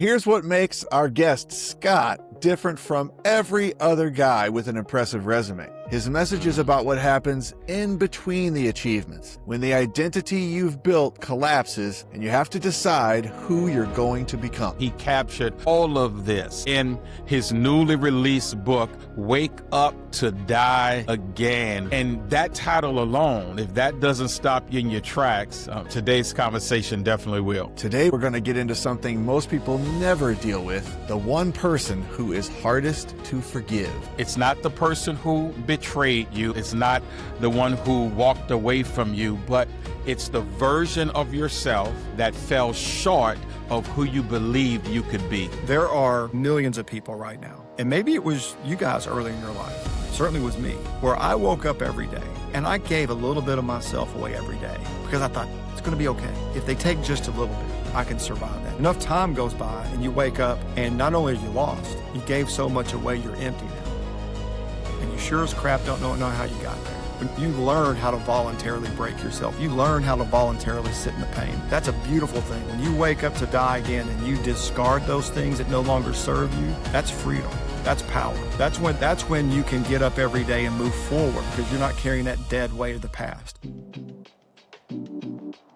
Here's what makes our guest, Scott, different from every other guy with an impressive resume. His message is about what happens in between the achievements, when the identity you've built collapses and you have to decide who you're going to become. He captured all of this in his newly released book, Wake Up to Die Again. And that title alone, if that doesn't stop you in your tracks, today's conversation definitely will. Today, we're going to get into something most people never deal with, the one person who is hardest to forgive. It's not the person who betrayed you. It's not the one who walked away from you, but it's the version of yourself that fell short of who you believed you could be. There are millions of people right now, and maybe it was you guys early in your life, it certainly was me, where I woke up every day and I gave a little bit of myself away every day because I thought it's going to be okay. If they take just a little bit, I can survive that. Enough time goes by and you wake up and not only are you lost, you gave so much away you're empty now. And you sure as crap don't know how you got there. When you learn how to voluntarily break yourself, you learn how to voluntarily sit in the pain. That's a beautiful thing. When you wake up to die again and you discard those things that no longer serve you, that's freedom. That's power. That's when you can get up every day and move forward because you're not carrying that dead weight of the past.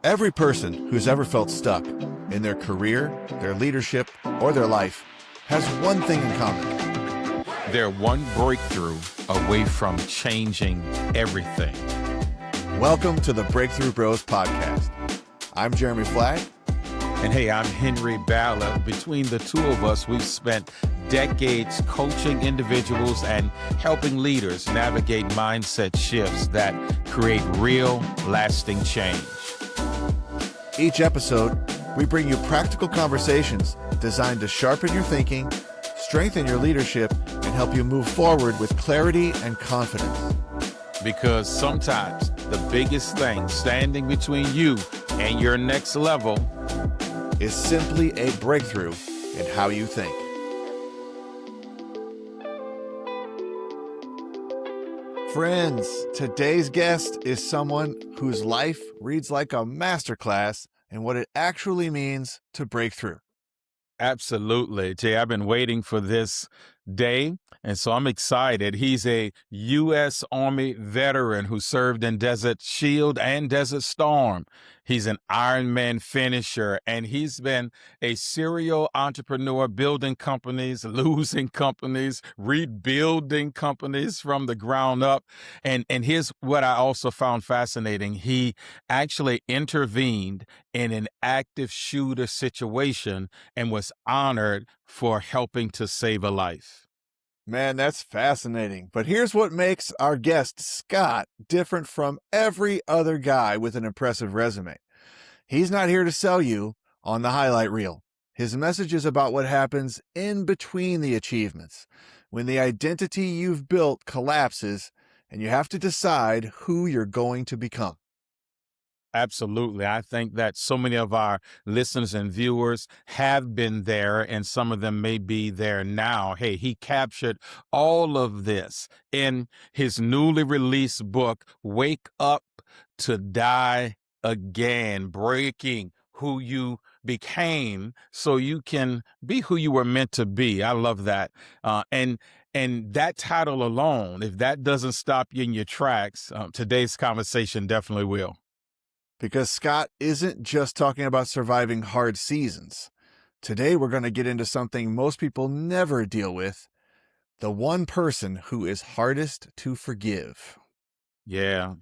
Every person who's ever felt stuck in their career, their leadership, or their life has one thing in common. They're one breakthrough away from changing everything. Welcome to the Breakthrough Bros podcast. I'm Jeremy Flagg. And hey, I'm Henry Ballard. Between the two of us, we've spent decades coaching individuals and helping leaders navigate mindset shifts that create real, lasting change. Each episode, we bring you practical conversations designed to sharpen your thinking, strengthen your leadership, and help you move forward with clarity and confidence. Because sometimes the biggest thing standing between you and your next level is simply a breakthrough in how you think. Friends, today's guest is someone whose life reads like a masterclass in what it actually means to break through. Absolutely. Jay, I've been waiting for this day, and so I'm excited. He's a U.S. Army veteran who served in Desert Shield and Desert Storm. He's an Ironman finisher, and he's been a serial entrepreneur, building companies, losing companies, rebuilding companies from the ground up. And here's what I also found fascinating. He actually intervened in an active shooter situation and was honored for helping to save a life. Man, that's fascinating. But here's what makes our guest, Scott, different from every other guy with an impressive resume. He's not here to sell you on the highlight reel. His message is about what happens in between the achievements, when the identity you've built collapses and you have to decide who you're going to become. Absolutely. I think that so many of our listeners and viewers have been there, and some of them may be there now. Hey, he captured all of this in his newly released book, Wake Up to Die Again, breaking who you became so you can be who you were meant to be. I love that. And that title alone, if that doesn't stop you in your tracks, today's conversation definitely will. Because Scott isn't just talking about surviving hard seasons. Today, we're going to get into something most people never deal with, the one person who is hardest to forgive. Yeah.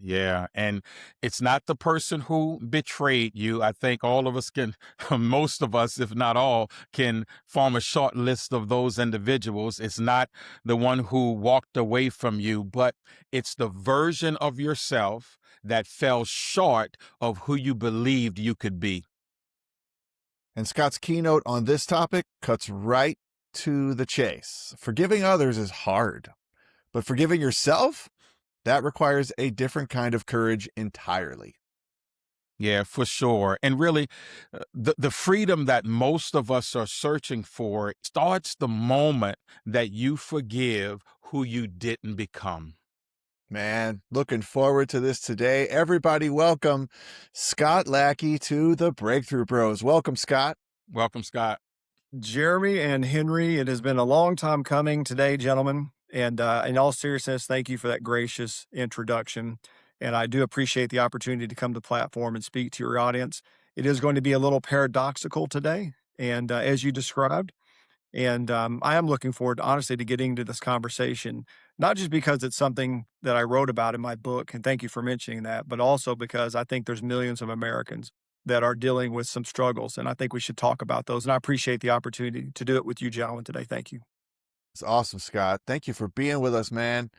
And it's not the person who betrayed you. I think all of us can, most of us, if not all, can form a short list of those individuals. It's not the one who walked away from you, but it's the version of yourself that fell short of who you believed you could be. And Scott's keynote on this topic cuts right to the chase. Forgiving others is hard, but forgiving yourself? That requires a different kind of courage entirely. Yeah, for sure. And really, the freedom that most of us are searching for starts the moment that you forgive who you didn't become. Man, looking forward to this today. Everybody welcome Scott Lackey to the Breakthrough Bros. Welcome, Scott. Welcome, Scott. Jeremy and Henry, it has been a long time coming today, gentlemen. And in all seriousness, thank you for that gracious introduction. And I do appreciate the opportunity to come to the platform and speak to your audience. It is going to be a little paradoxical today, and as you described. And I am looking forward, honestly, to getting into this conversation, not just because it's something that I wrote about in my book, and thank you for mentioning that, but also because I think there's millions of Americans that are dealing with some struggles, and I think we should talk about those. And I appreciate the opportunity to do it with you, gentlemen, today. Thank you. It's awesome, Scott. Thank you for being with us, man.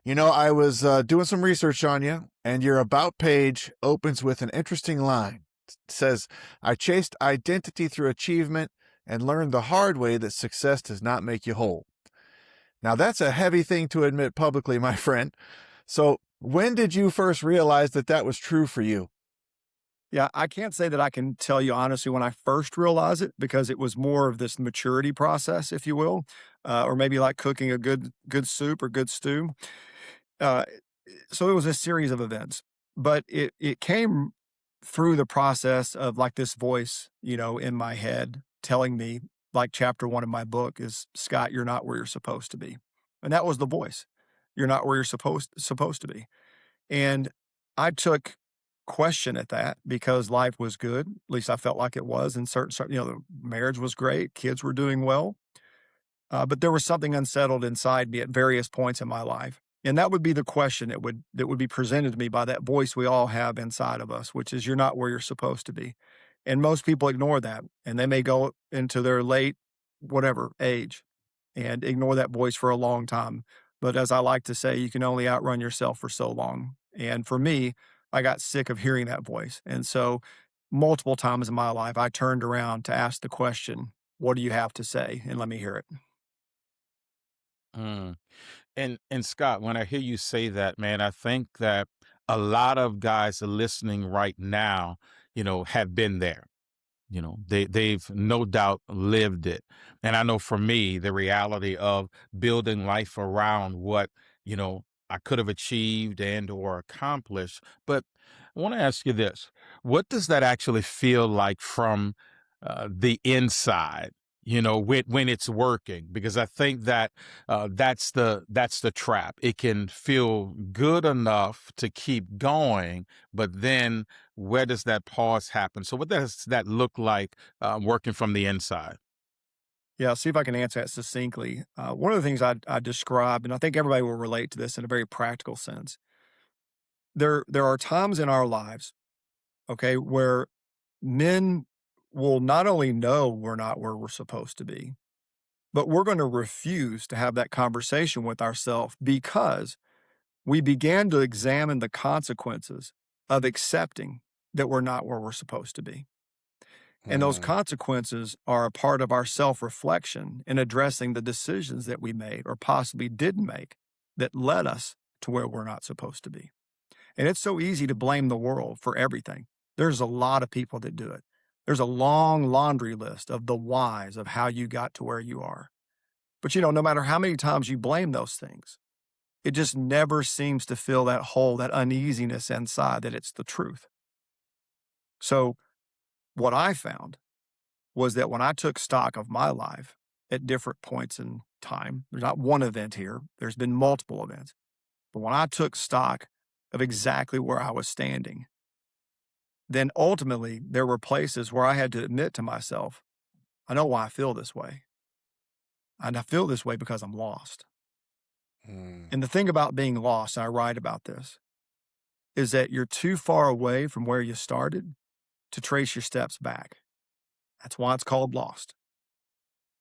You know, I was doing some research on you, and your About page opens with an interesting line. It says, I chased identity through achievement and learned the hard way that success does not make you whole. Now, that's a heavy thing to admit publicly, my friend. So, when did you first realize that that was true for you? Yeah, I can't say that I can tell you honestly when I first realized it because it was more of this maturity process, if you will, or maybe like cooking a good soup or good stew. Uh, so it was a series of events, but it came through the process of like this voice, in my head telling me, like chapter one of my book is, Scott, you're not where you're supposed to be, and that was the voice. You're not where you're supposed to be, and I took question at that because life was good. At least I felt like it was, and certain, the marriage was great, kids were doing well, but there was something unsettled inside me at various points in my life. And that would be the question that would be presented to me by that voice we all have inside of us, which is you're not where you're supposed to be. And most people ignore that. And they may go into their late whatever age and ignore that voice for a long time. But as I like to say, you can only outrun yourself for so long. And for me, I got sick of hearing that voice. And so multiple times in my life, I turned around to ask the question, what do you have to say? And let me hear it. Mm. And Scott, when I hear you say that, man, I think that a lot of guys are listening right now, have been there. They've no doubt lived it. And I know for me, the reality of building life around what, I could have achieved and or accomplished. But I want to ask you this. What does that actually feel like from the inside? When it's working, because I think that that's the trap. It can feel good enough to keep going, but then where does that pause happen? So what does that look like working from the inside? Yeah, I'll see if I can answer that succinctly. One of the things I describe, and I think everybody will relate to this in a very practical sense. There are times in our lives, okay, where men will not only know we're not where we're supposed to be, but we're going to refuse to have that conversation with ourselves because we began to examine the consequences of accepting that we're not where we're supposed to be. And those Hmm. consequences are a part of our self reflection in addressing the decisions that we made or possibly didn't make that led us to where we're not supposed to be. And it's so easy to blame the world for everything. There's a lot of people that do it. There's a long laundry list of the whys of how you got to where you are. But no matter how many times you blame those things, it just never seems to fill that hole, that uneasiness inside that it's the truth. So, what I found was that when I took stock of my life at different points in time, there's not one event here, there's been multiple events. But when I took stock of exactly where I was standing, then ultimately there were places where I had to admit to myself, I know why I feel this way. And I feel this way because I'm lost. Hmm. And the thing about being lost, and I write about this, is that you're too far away from where you started to trace your steps back. That's why it's called lost.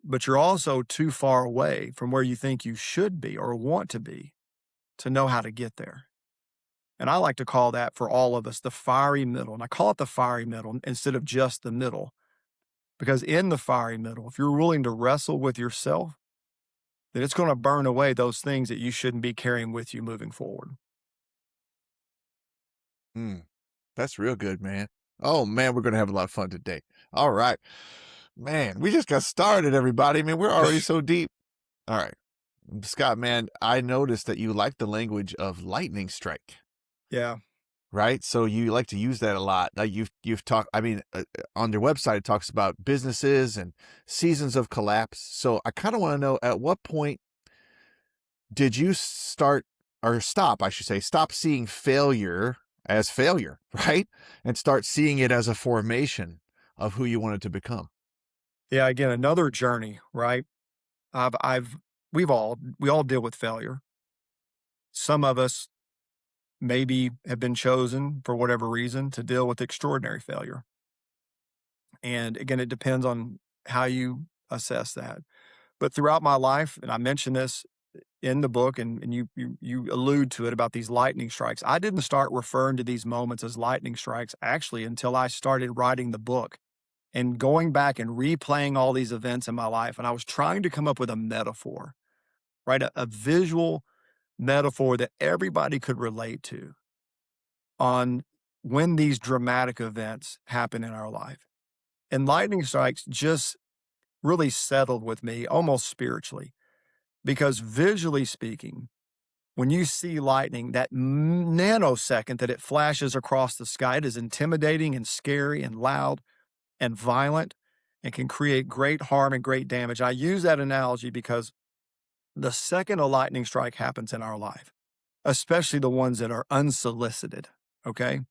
But you're also too far away from where you think you should be or want to be to know how to get there. And I like to call that for all of us the fiery middle. And I call it the fiery middle instead of just the middle, because in the fiery middle, if you're willing to wrestle with yourself, then it's going to burn away those things that you shouldn't be carrying with you moving forward. Hmm. That's real good, man. Oh, man, we're going to have a lot of fun today. All right. Man, we just got started, everybody. Man, we're already so deep. All right. Scott, man, I noticed that you like the language of lightning strike. Yeah. right? So you like to use that a lot. Like you've talked. I mean, on your website it talks about businesses and seasons of collapse. So I kind of want to know, at what point did you start, or stop? I should say, stop seeing failure as failure, right, and start seeing it as a formation of who you wanted to become. Yeah, again, another journey, right? We all deal with failure. Some of us maybe have been chosen for whatever reason to deal with extraordinary failure. And again, it depends on how you assess that. But throughout my life, and I mentioned this in the book, and you allude to it about these lightning strikes. I didn't start referring to these moments as lightning strikes actually until I started writing the book and going back and replaying all these events in my life. And I was trying to come up with a metaphor, right? A visual metaphor that everybody could relate to on when these dramatic events happen in our life. And lightning strikes just really settled with me almost spiritually, because visually speaking, when you see lightning, that nanosecond that it flashes across the sky, it is intimidating and scary and loud and violent and can create great harm and great damage. I use that analogy because the second a lightning strike happens in our life, especially the ones that are unsolicited, okay?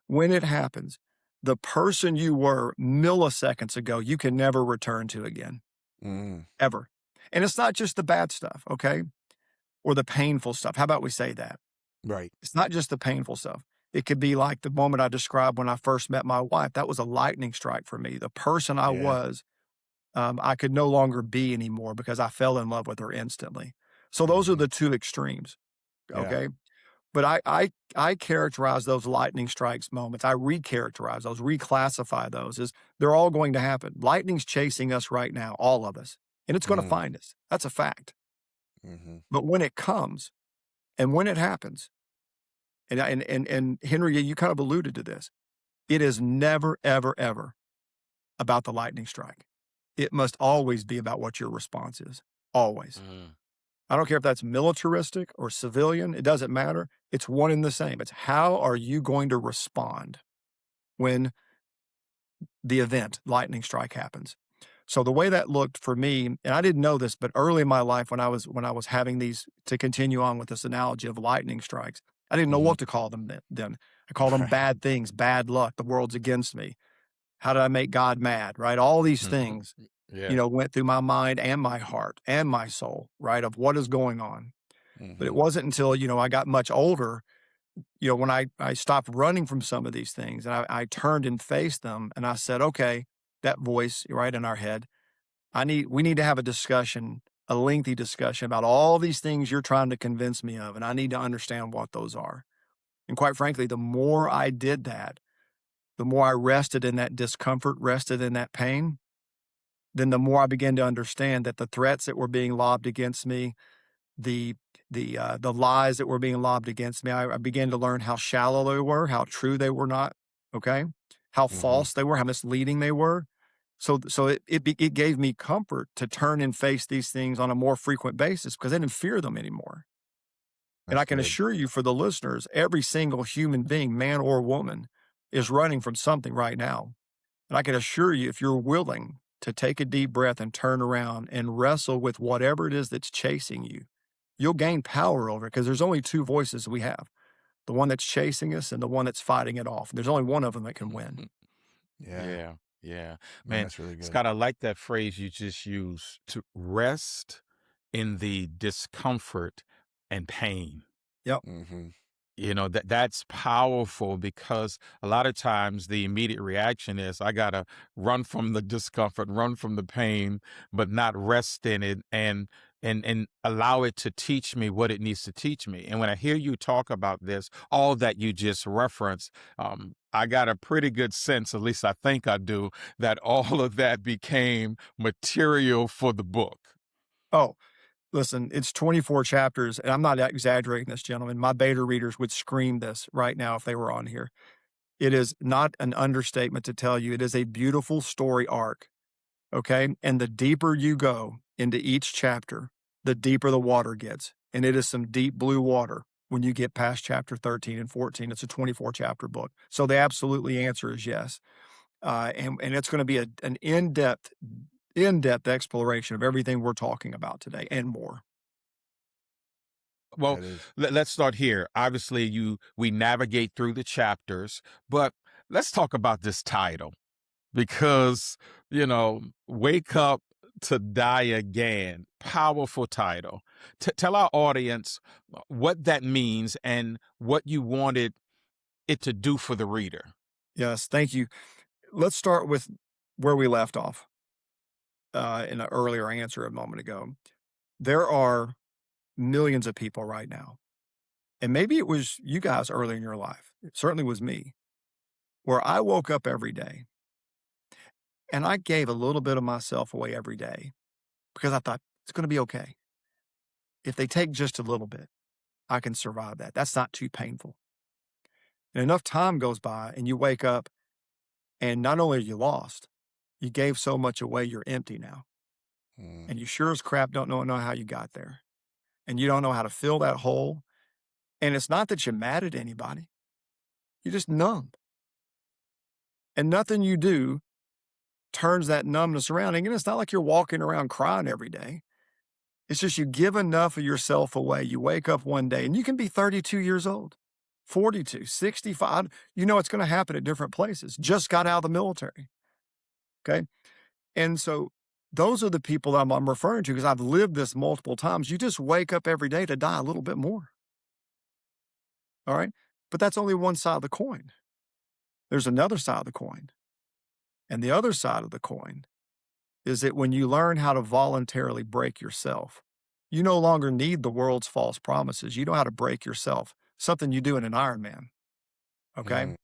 When it happens, the person you were milliseconds ago, you can never return to again, Mm, ever. And it's not just the bad stuff, okay? Or the painful stuff. How about we say that? right. It's not just the painful stuff. It could be like the moment I described when I first met my wife. That was a lightning strike for me. The person I Yeah. was, I could no longer be anymore because I fell in love with her instantly. So those are Mhm. the two extremes, Yeah. okay? But I characterize those lightning strikes moments. I recharacterize those, reclassify those as they're all going to happen. Lightning's chasing us right now, all of us, and it's going to Mm, find us. That's a fact. mhm. But when it comes and when it happens, and Henry, you kind of alluded to this, it is never, ever, ever about the lightning strike. It must always be about what your response is. Always. Mm. I don't care if that's militaristic or civilian, it doesn't matter. It's one and the same. It's how are you going to respond when the event, lightning strike, happens? So the way that looked for me, and I didn't know this, but early in my life when I was having these, to continue on with this analogy of lightning strikes, I didn't know Mhm. what to call them then. I called them Right. bad things, bad luck, the world's against me. How did I make God mad, right? All these Mhm. things, Yeah. went through my mind and my heart and my soul, right? Of what is going on. But it Mhm. wasn't until, I got much older, when I stopped running from some of these things and I turned and faced them and I said, okay, that voice right in our head, we need to have a discussion, a lengthy discussion about all these things you're trying to convince me of. And I need to understand what those are. And quite frankly, the more I did that, the more I rested in that discomfort, rested in that pain, then the more I began to understand that the threats that were being lobbed against me, the the lies that were being lobbed against me, I began to learn how shallow they were, how true they were not, okay? How Mhm. false they were, how misleading they were. So it gave me comfort to turn and face these things on a more frequent basis because I didn't fear them anymore. And That's I can good. assure you for the listeners, every single human being, man or woman, is running from something right now. And I can assure you, if you're willing to take a deep breath and turn around and wrestle with whatever it is that's chasing you, you'll gain power over it because there's only two voices we have, the one that's chasing us and the one that's fighting it off. There's only one of them that can win. Yeah. Yeah. Yeah. Man, Man, that's really good. Scott, I like that phrase you just used, to rest in the discomfort and pain. Yep. Mhm. That's powerful because a lot of times the immediate reaction is I gotta run from the discomfort, run from the pain, but not rest in it and allow it to teach me what it needs to teach me. And when I hear you talk about this, all that you just referenced, I got a pretty good sense, at least I think I do, that all of that became material for the book. Oh, listen, it's 24 chapters, and I'm not exaggerating this, gentlemen. My beta readers would scream this right now if they were on here. It is not an understatement to tell you it is a beautiful story arc. Okay. And the deeper you go into each chapter, the deeper the water gets. And it is some deep blue water. when you get past chapter 13 and 14. It's a 24-chapter book. So the absolutely answer is yes. And it's going to be an in-depth exploration of everything we're talking about today and more. Well, That is. let's start here. Obviously, we navigate through the chapters, but let's talk about this title because, Wake Up to Die Again. Powerful title. Tell our audience what that means and what you wanted it to do for the reader. Yes, thank you. Let's start with where we left off in an earlier answer a moment ago. There are millions of people right now, and maybe it was you guys early in your life. It certainly was me, where I woke up every day and I gave a little bit of myself away every day because I thought it's going to be okay. If they take just a little bit, I can survive that. That's not too painful. And enough time goes by and you wake up and not only are you lost, you gave so much away, you're empty now. And you sure as crap don't know how you got there. And you don't know how to fill that hole. And it's not that you're mad at anybody. You're just numb. And nothing you do turns that numbness around. And it's not like you're walking around crying every day. It's just you give enough of yourself away. You wake up one day and you can be 32 years old, 42, 65. You know it's going to happen at different places. Just got out of the military. Okay. And so those are the people I'm referring to because I've lived this multiple times. You just wake up every day to die a little bit more. All right. But that's only one side of the coin. There's another side of the coin. And the other side of the coin is that when you learn how to voluntarily break yourself, you no longer need the world's false promises. You know how to break yourself, something you do in an Ironman. Okay.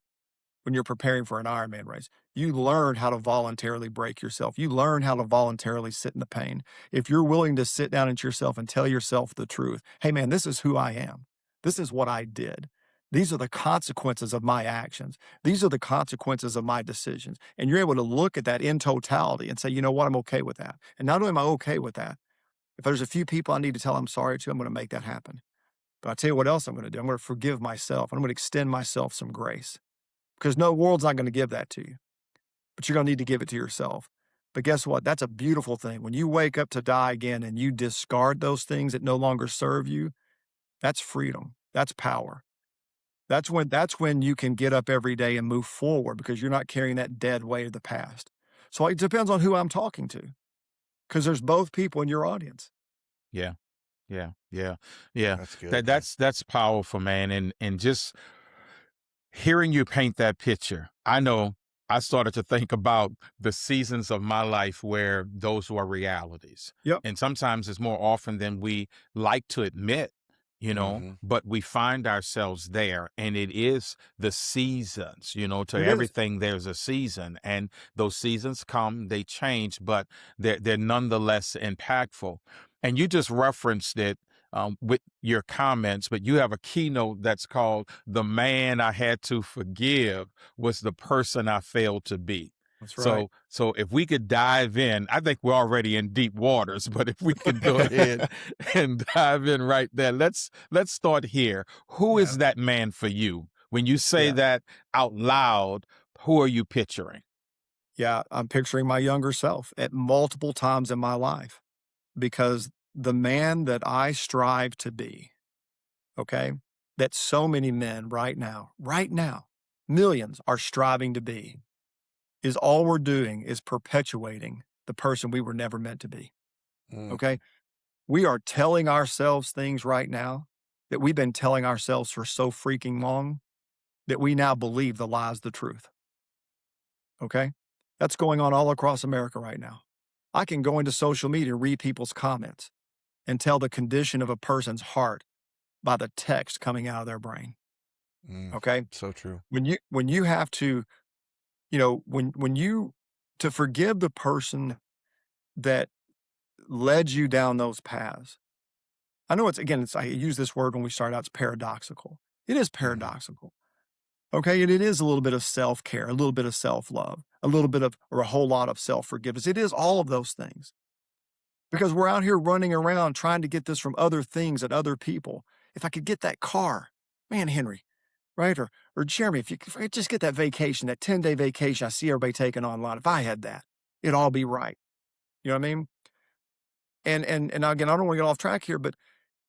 When you're preparing for an Ironman race, you learn how to voluntarily break yourself. You learn how to voluntarily sit in the pain. If you're willing to sit down into yourself and tell yourself the truth, hey man, this is who I am. This is what I did. These are the consequences of my actions. These are the consequences of my decisions. And you're able to look at that in totality and say, you know what, I'm okay with that. And not only am I okay with that, if there's a few people I need to tell I'm sorry to, I'm going to make that happen. But I'll tell you what else I'm going to do. I'm going to forgive myself. I'm going to extend myself some grace. Because no world's not going to give that to you. But you're going to need to give it to yourself. But guess what? That's a beautiful thing. When you wake up to die again and you discard those things that no longer serve you, that's freedom. That's power. That's when you can get up every day and move forward because you're not carrying that dead weight of the past. So it depends on who I'm talking to. Because there's both people in your audience. Yeah. That's good. That's powerful, man. And just hearing you paint that picture, I know I started to think about the seasons of my life where those were realities. Yep. And sometimes it's more often than we like to admit, but we find ourselves there, and it is the seasons, to everything there's a season, and those seasons come, they change, but they're nonetheless impactful. And you just referenced it with your comments, but you have a keynote that's called "The Man I Had to Forgive Was the Person I Failed to Be." That's right. So if we could dive in, I think we're already in deep waters, but if we could go ahead and dive in right there, let's start here. Who is that man for you? When you say that out loud, who are you picturing? Yeah, I'm picturing my younger self at multiple times in my life because the man that I strive to be, okay, that so many men right now, millions are striving to be, is all we're doing is perpetuating the person we were never meant to be. Okay. We are telling ourselves things right now that we've been telling ourselves for so freaking long that we now believe the lie's the truth. Okay. That's going on all across America right now. I can go into social media and read people's comments and tell the condition of a person's heart by the text coming out of their brain. Okay. So true. When you have to, when you to forgive the person that led you down those paths. I know I use this word when we start out, it's paradoxical. It is paradoxical. Okay. And it is a little bit of self-care, a little bit of self-love, or a whole lot of self-forgiveness. It is all of those things because we're out here running around trying to get this from other things and other people. if I could get that car, man, Henry, right? Or Jeremy, if I could just get that vacation, that 10-day vacation I see everybody taking online, if I had that, it'd all be right. You know what I mean? And again, I don't want to get off track here, but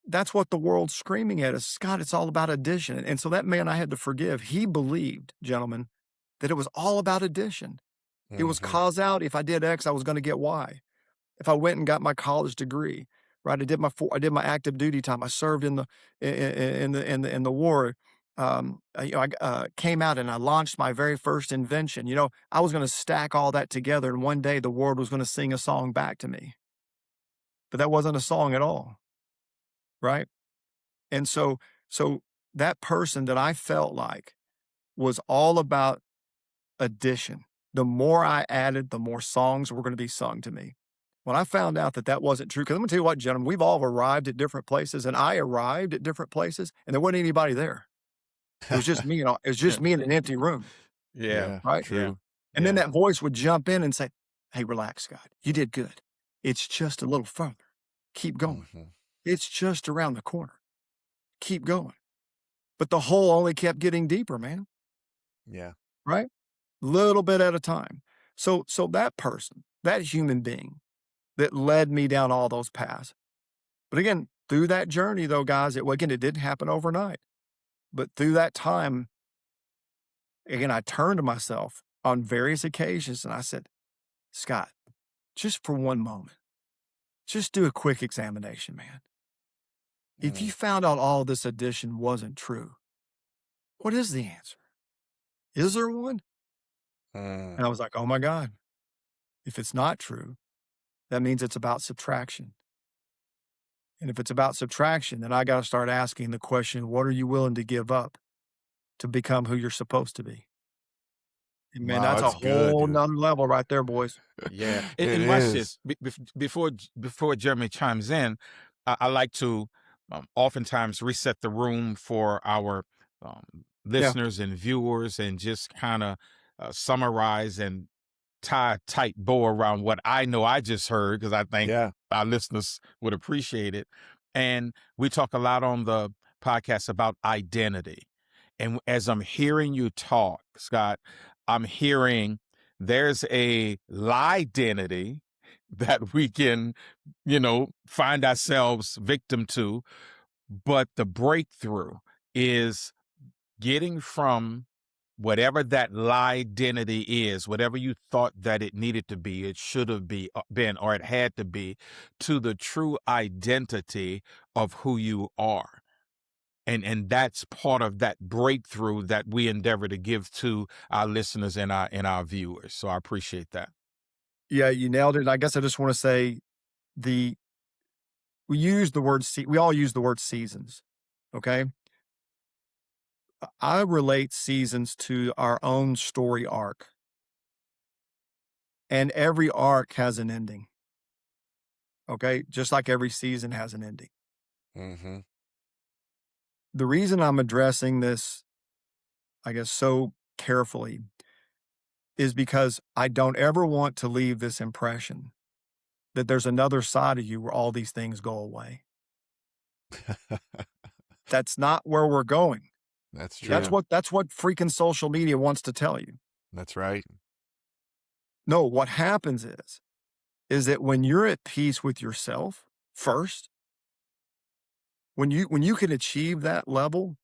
that's what the world's screaming at us. Scott, it's all about addition. And so that man I had to forgive, he believed, gentlemen, that it was all about addition. It was cause out. If I did X, I was going to get Y. If I went and got my college degree, right? I did my active duty time. I served in the war. I came out and I launched my very first invention. I was going to stack all that together, and one day the world was going to sing a song back to me. But that wasn't a song at all, right? And so that person that I felt like was all about addition. The more I added, the more songs were going to be sung to me. When I found out that that wasn't true, because I'm going to tell you what, gentlemen, we've all arrived at different places, and I arrived at different places, and there wasn't anybody there. It was just me, in an empty room. Yeah. Right? True. And then that voice would jump in and say, hey, relax, Scott. You did good. It's just a little further. Keep going. It's just around the corner. Keep going. But the hole only kept getting deeper, man. Yeah. Right? Little bit at a time. So that person, that human being that led me down all those paths. But again, through that journey though, guys, it didn't happen overnight. But through that time, again, I turned to myself on various occasions and I said, Scott, just for one moment, just do a quick examination, man. If you found out all this addition wasn't true, what is the answer? Is there one? And I was like, oh my God, if it's not true, that means it's about subtraction. And if it's about subtraction, then I got to start asking the question, what are you willing to give up to become who you're supposed to be? And man, Wow, that's a whole good, nother level right there, boys. Yeah. It And watch is. this. Before Jeremy chimes in, I like to oftentimes reset the room for our listeners and viewers and just kind of summarize and tie a tight bow around what I know I just heard, because I think our listeners would appreciate it. And we talk a lot on the podcast about identity. And as I'm hearing you talk, Scott, I'm hearing there's a lie identity that we can, find ourselves victim to. But the breakthrough is getting from whatever that lie identity is, whatever you thought that it needed to be, it should have been, or it had to be, to the true identity of who you are. And that's part of that breakthrough that we endeavor to give to our listeners and our viewers. So I appreciate that. Yeah, you nailed it. I guess I just want to say we all use the word seasons. Okay. I relate seasons to our own story arc. And every arc has an ending. Okay. Just like every season has an ending. The reason I'm addressing this, I guess, so carefully is because I don't ever want to leave this impression that there's another side of you where all these things go away. That's not where we're going. That's true. That's what freaking social media wants to tell you. That's right. No, what happens is that when you're at peace with yourself first, when you can achieve that level,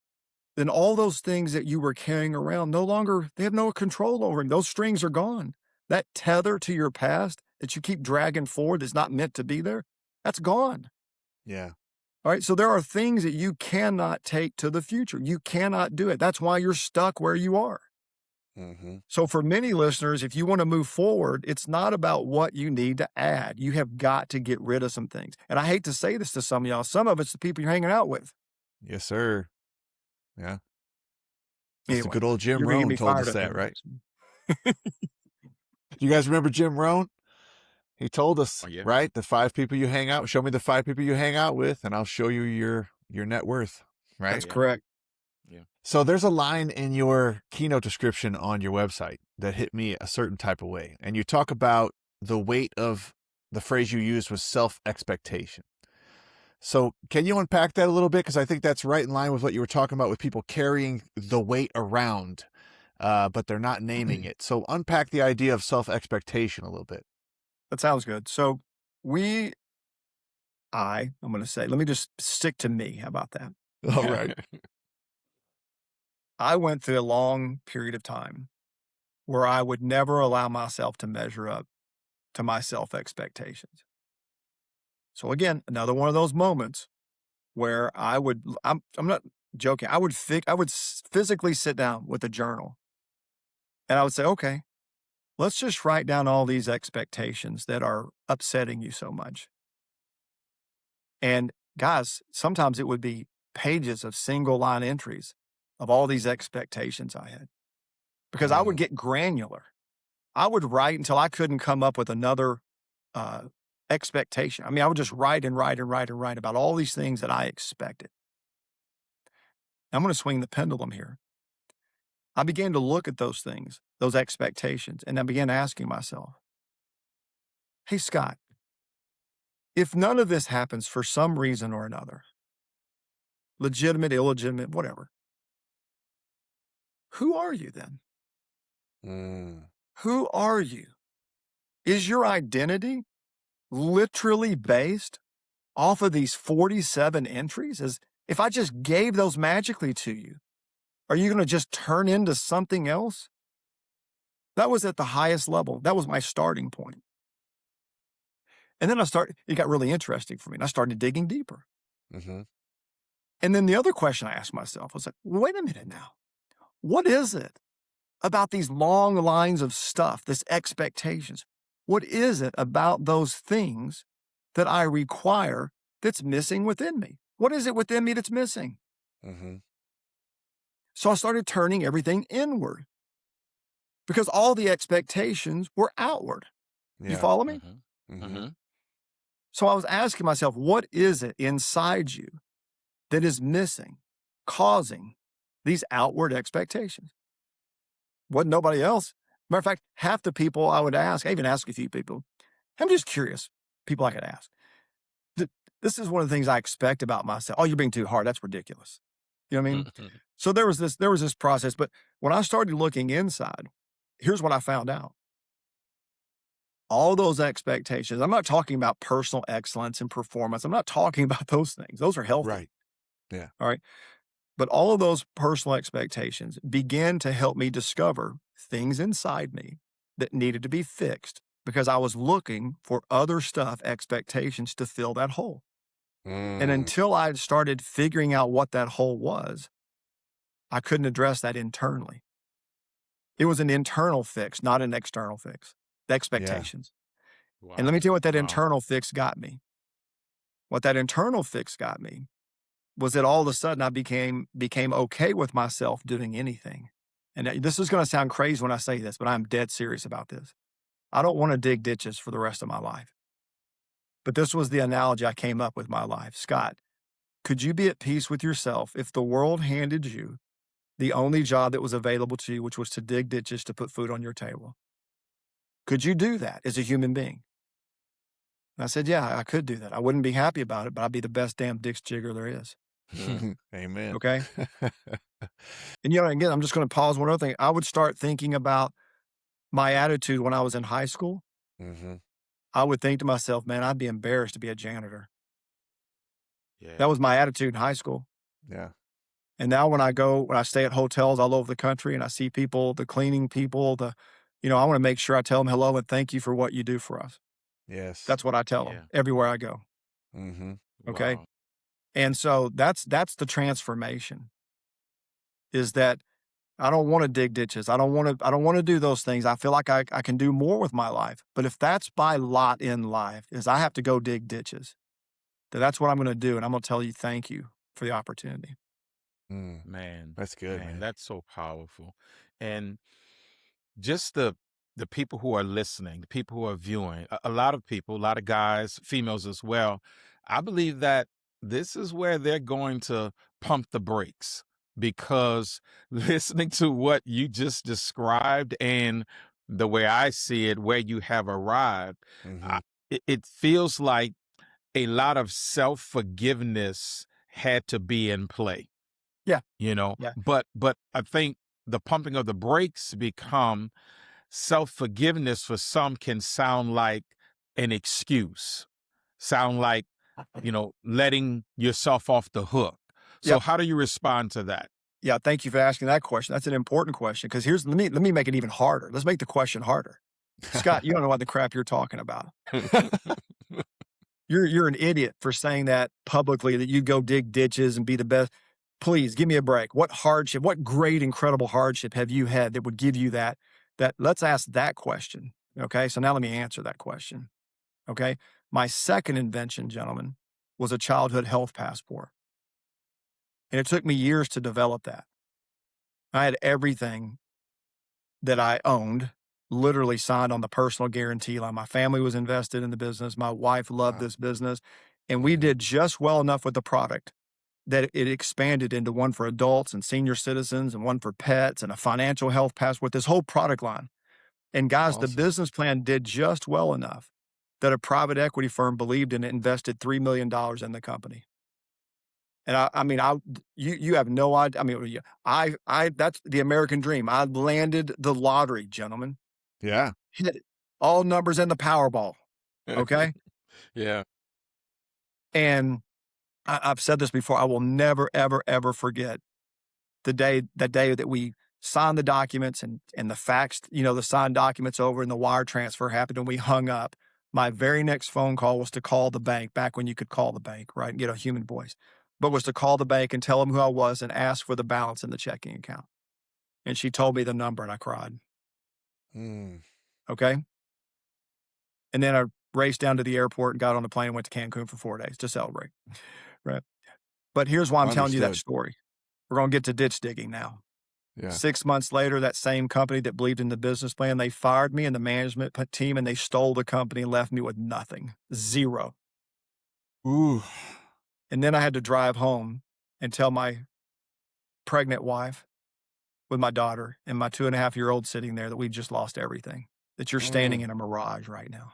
then all those things that you were carrying around they have no control over them. Those strings are gone. That tether to your past that you keep dragging forward that's not meant to be there, that's gone. Yeah. All right. So there are things that you cannot take to the future. You cannot do it. That's why you're stuck where you are. So for many listeners, if you want to move forward, it's not about what you need to add. You have got to get rid of some things. And I hate to say this to some of y'all. Some of it's the people you're hanging out with. Yes, sir. Yeah. Anyway, the good old Jim you're gonna get Rohn me told fired us up that, here. right? You guys remember Jim Rohn? He told us, Oh, yeah. right? The 5 people you hang out, show me the 5 people you hang out with, and I'll show you your net worth, right? That's correct. Yeah. So there's a line in your keynote description on your website that hit me a certain type of way. And you talk about the weight of the phrase you used was self-expectation. So can you unpack that a little bit? Because I think that's right in line with what you were talking about with people carrying the weight around, but they're not naming it. So unpack the idea of self-expectation a little bit. That sounds good. So I'm going to say, let me just stick to me. How about that? All right. I went through a long period of time where I would never allow myself to measure up to my self-expectations. So again, another one of those moments where I'm not joking. I would physically sit down with a journal and I would say, okay, let's just write down all these expectations that are upsetting you so much. And guys, sometimes it would be pages of single line entries of all these expectations I had, because I would get granular. I would write until I couldn't come up with another expectation. I mean, I would just write and write and write and write about all these things that I expected. I'm going to swing the pendulum here. I began to look at those things, those expectations, and I began asking myself, hey, Scott, if none of this happens for some reason or another, legitimate, illegitimate, whatever, who are you then? Who are you? Is your identity literally based off of these 47 entries? As if I just gave those magically to you, are you going to just turn into something else? That was at the highest level. That was my starting point. And then it got really interesting for me. And I started digging deeper. And then the other question I asked myself was like, wait a minute now. What is it about these long lines of stuff, this expectations? What is it about those things that I require that's missing within me? What is it within me that's missing? So I started turning everything inward because all the expectations were outward. You follow me? So I was asking myself, what is it inside you that is missing, causing these outward expectations? Wasn't nobody else. Matter of fact, half the people I would ask, I even asked a few people, I'm just curious, people I could ask. This is one of the things I expect about myself. Oh, you're being too hard. That's ridiculous. You know what I mean? So there was this process, but when I started looking inside, here's what I found out. All those expectations, I'm not talking about personal excellence and performance. I'm not talking about those things. Those are healthy. Right. Yeah. All right. But all of those personal expectations began to help me discover things inside me that needed to be fixed because I was looking for other stuff, expectations to fill that hole. And until I started figuring out what that hole was, I couldn't address that internally. It was an internal fix, not an external fix. The expectations. Wow. And let me tell you what that internal fix got me. What that internal fix got me was that all of a sudden I became okay with myself doing anything. And this is going to sound crazy when I say this, but I'm dead serious about this. I don't want to dig ditches for the rest of my life. But this was the analogy I came up with my life. Scott, could you be at peace with yourself if the world handed you the only job that was available to you, which was to dig ditches to put food on your table? Could you do that as a human being? And I said, yeah, I could do that. I wouldn't be happy about it, but I'd be the best damn ditch jigger there is. Amen. Okay. And again, I'm just going to pause one other thing. I would start thinking about my attitude when I was in high school. I would think to myself, man, I'd be embarrassed to be a janitor. Yeah. That was my attitude in high school. Yeah. And now when I stay at hotels all over the country and I see people, the cleaning people, I want to make sure I tell them hello and thank you for what you do for us. Yes. That's what I tell them everywhere I go. Okay. Wow. And so that's the transformation, is that I don't want to dig ditches. I don't want to do those things. I feel like I can do more with my life. But if that's my lot in life, is I have to go dig ditches, then that's what I'm going to do. And I'm going to tell you, thank you for the opportunity. Man, that's good, man. That's so powerful. And just the people who are listening, the people who are viewing, a lot of people, a lot of guys, females as well, I believe that this is where they're going to pump the brakes, because listening to what you just described and the way I see it, where you have arrived, it feels like a lot of self-forgiveness had to be in play. Yeah. Yeah. But I think the pumping of the brakes become self-forgiveness for some can sound like an excuse, sound like, letting yourself off the hook. So Yep. how do you respond to that? Yeah, thank you for asking that question. That's an important question because let me make it even harder. Let's make the question harder. Scott, you don't know what the crap you're talking about. You're an idiot for saying that publicly, that you go dig ditches and be the best. Please give me a break. What hardship, what great, incredible hardship have you had that would give you that? Let's ask that question. Okay. So now let me answer that question. Okay. My second invention, gentlemen, was a childhood health passport. And it took me years to develop that. I had everything that I owned literally signed on the personal guarantee line. My family was invested in the business. My wife loved this business. And we did just well enough with the product that it expanded into one for adults and senior citizens and one for pets and a financial health passport, this whole product line. And guys, the business plan did just well enough that a private equity firm believed in it, invested $3 million in the company. And you have no idea. That's the American dream. I landed the lottery, gentlemen. Yeah. Hit it. All numbers in the Powerball. Okay. Yeah. And I've said this before. I will never, ever, ever forget that day that we signed the documents and the fax, the signed documents over and the wire transfer happened and we hung up. My very next phone call was to call the bank, back when you could call the bank, right? And get a human voice, but was to call the bank and tell them who I was and ask for the balance in the checking account. And she told me the number and I cried. Okay. And then I raced down to the airport and got on the plane and went to Cancun for 4 days to celebrate. Right. But here's why I'm telling you that story. We're going to get to ditch digging now. Yeah. 6 months later, that same company that believed in the business plan, they fired me and the management team and they stole the company and left me with nothing. Zero. Ooh. And then I had to drive home and tell my pregnant wife with my daughter and my 2.5-year-old sitting there that we've just lost everything, that you're standing in a mirage right now.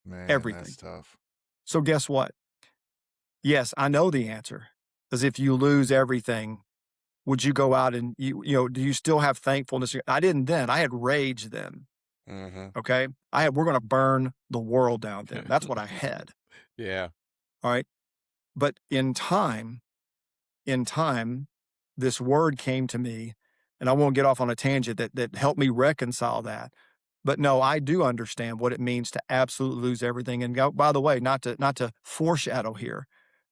Man, everything. That's tough. So guess what? Yes, I know the answer. Because if you lose everything, would you go out and do you still have thankfulness? I didn't then. I had rage then. Okay. We're going to burn the world down then. That's what I had. Yeah. All right. But in time, this word came to me, and I won't get off on a tangent that helped me reconcile that. But no, I do understand what it means to absolutely lose everything. And by the way, not to foreshadow here,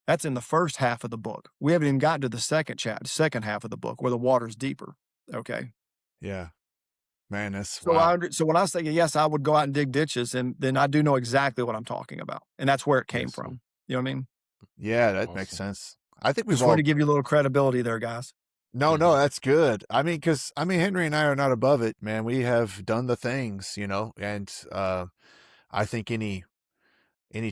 that's in the first half of the book. We haven't even gotten to the second half of the book where the water's deeper. Okay. Yeah. Man, that's so wow. So when I say yes, I would go out and dig ditches, and then I do know exactly what I'm talking about, and that's where it came from. You know what I mean? Yeah, that makes sense. I think we've just wanted to give you a little credibility there, guys. No, that's good. Because Henry and I are not above it, man. We have done the things, and I think any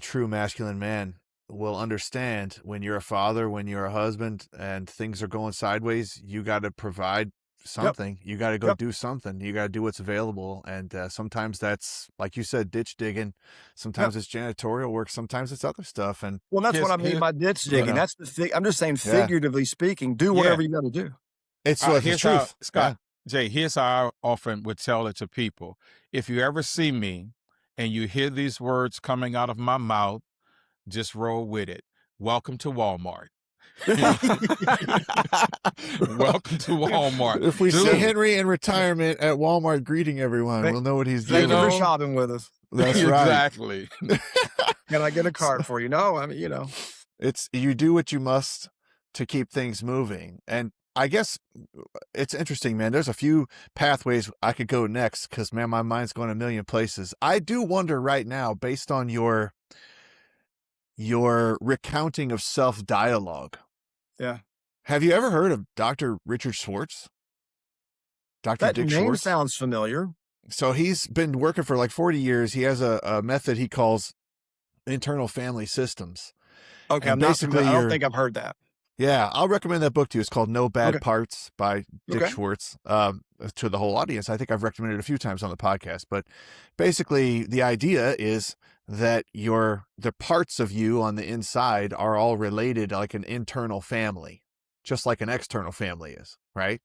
true masculine man will understand when you're a father, when you're a husband, and things are going sideways. You got to provide something. You got to go do something. You got to do what's available. And sometimes that's, like you said, ditch digging. Sometimes it's janitorial work. Sometimes it's other stuff. And well, that's what I mean by ditch digging. That's I'm just saying, figuratively speaking, do whatever you got to do. It's the truth. Scott, Jay, here's how I often would tell it to people. If you ever see me and you hear these words coming out of my mouth, just roll with it. Welcome to Walmart. Welcome to Walmart. If we see Henry in retirement at Walmart greeting everyone, we'll know what he's doing. Thank you for shopping with us. That's right. Exactly. Can I get a card for you? No, it's you do what you must to keep things moving. And I guess it's interesting, man. There's a few pathways I could go next because, man, my mind's going a million places. I do wonder right now, based on your recounting of self-dialogue. Yeah. Have you ever heard of Dr. Richard Schwartz? Dr. Dick Dick name Schwartz? Sounds familiar. So he's been working for like 40 years. He has a method he calls internal family systems. Okay, I don't think I've heard that. Yeah, I'll recommend that book to you. It's called No Bad Parts by Dick Schwartz. To the whole audience, I think I've recommended it a few times on the podcast. But basically, the idea is that the parts of you on the inside are all related like an internal family, just like an external family is, right?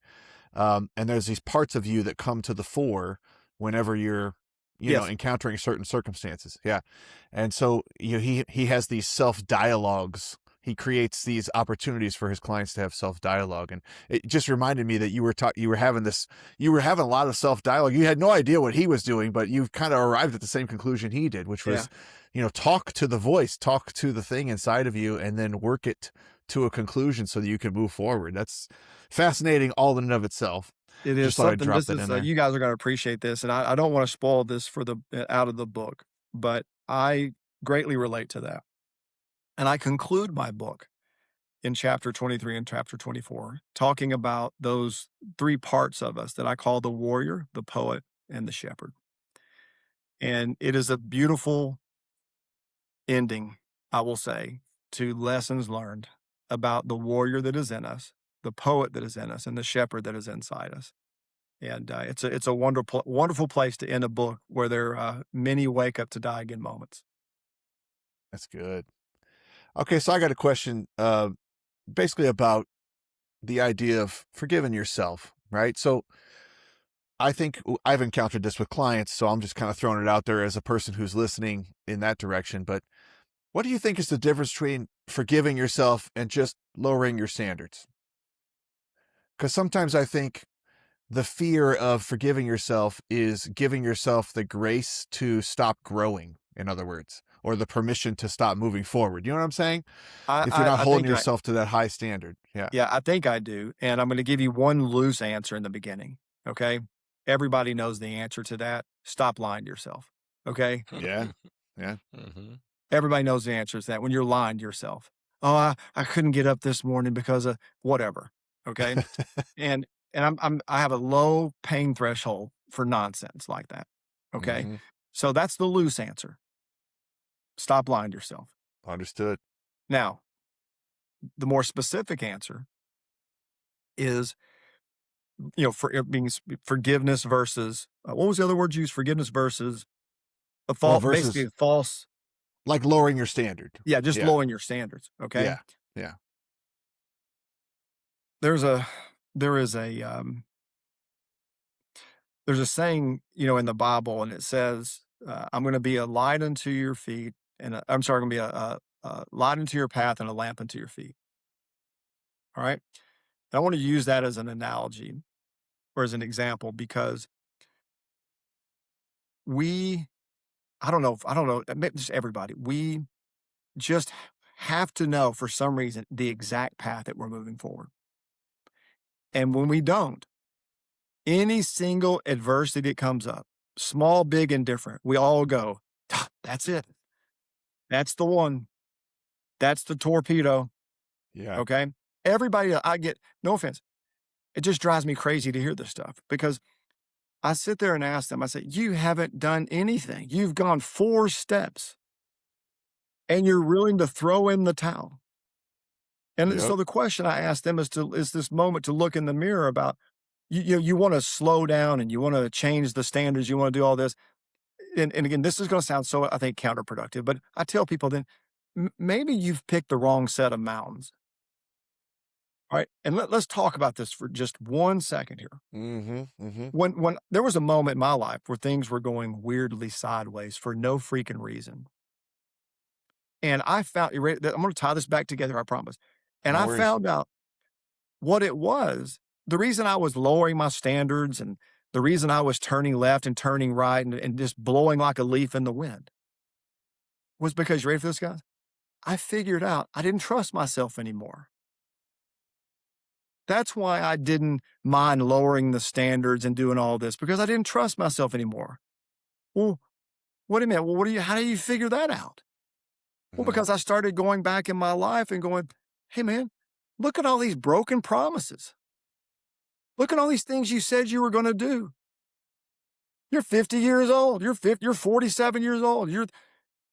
And there's these parts of you that come to the fore whenever you're, Yes. encountering certain circumstances. Yeah. And so he has these self dialogues. He creates these opportunities for his clients to have self dialogue. And it just reminded me that you were having a lot of self dialogue. You had no idea what he was doing, but you've kind of arrived at the same conclusion he did, which was, talk to the voice, talk to the thing inside of you, and then work it to a conclusion so that you can move forward. That's fascinating all in and of itself. It is Just thought I'd something. drop This that is in there. you guys are going to appreciate this, and I don't want to spoil this for out of the book, but I greatly relate to that. And I conclude my book in chapter 23 and chapter 24, talking about those three parts of us that I call the warrior, the poet, and the shepherd. And it is a beautiful ending, I will say, to lessons learned about the warrior that is in us, the poet that is in us, and the shepherd that is inside us. And it's a wonderful place to end a book where there are many wake up to die again moments. That's good. Okay, so I got a question basically about the idea of forgiving yourself, right? So I think I've encountered this with clients, so I'm just kind of throwing it out there as a person who's listening in that direction. But what do you think is the difference between forgiving yourself and just lowering your standards? Because sometimes I think the fear of forgiving yourself is giving yourself the grace to stop growing, in other words, or the permission to stop moving forward. You know what I'm saying? If you're not holding yourself to that high standard. Yeah. Yeah, I think I do. And I'm going to give you one loose answer in the beginning. Okay. Everybody knows the answer to that. Stop lying to yourself. Okay. Yeah. Yeah. Everybody knows the answer to that when you're lying to yourself. Oh, I couldn't get up this morning because of whatever. Okay. and I have a low pain threshold for nonsense like that. Okay. Mhm. So that's the loose answer. Stop lying to yourself. Understood. Now, the more specific answer is, for it being forgiveness versus, what was the other word you used? Forgiveness versus a false, basically a false. Like lowering your standard. Yeah. Just lowering your standards. Okay. Yeah. Yeah. There's a saying, in the Bible, and it says, I'm going to be a light unto your feet, and I'm sorry, I'm going to be a light unto your path and a lamp unto your feet. All right. And I want to use that as an analogy or as an example because I don't know, maybe just everybody, we just have to know for some reason the exact path that we're moving forward. And when we don't, any single adversity that comes up, small, big, and different, we all go, that's it. That's the one. That's the torpedo. Yeah. Okay. Everybody, I get, no offense, it just drives me crazy to hear this stuff because I sit there and ask them, I say, you haven't done anything. You've gone 4 steps and you're willing to throw in the towel. And so the question I ask them is this moment to look in the mirror about, you want to slow down and you want to change the standards. You want to do all this. And again, this is going to sound so, I think, counterproductive, but I tell people then maybe you've picked the wrong set of mountains. All right. And let's talk about this for just 1 second here. When there was a moment in my life where things were going weirdly sideways for no freaking reason. And I found, I'm going to tie this back together, I promise. And No I worries. found out what it was. The reason I was lowering my standards and the reason I was turning left and turning right and just blowing like a leaf in the wind was because, you ready for this, guys? I figured out I didn't trust myself anymore. That's why I didn't mind lowering the standards and doing all this, because I didn't trust myself anymore. Well, wait a minute. Well, how do you figure that out? Well, because I started going back in my life and going, hey, man, look at all these broken promises. Look at all these things you said you were going to do. You're 50 years old. You're 47 years old.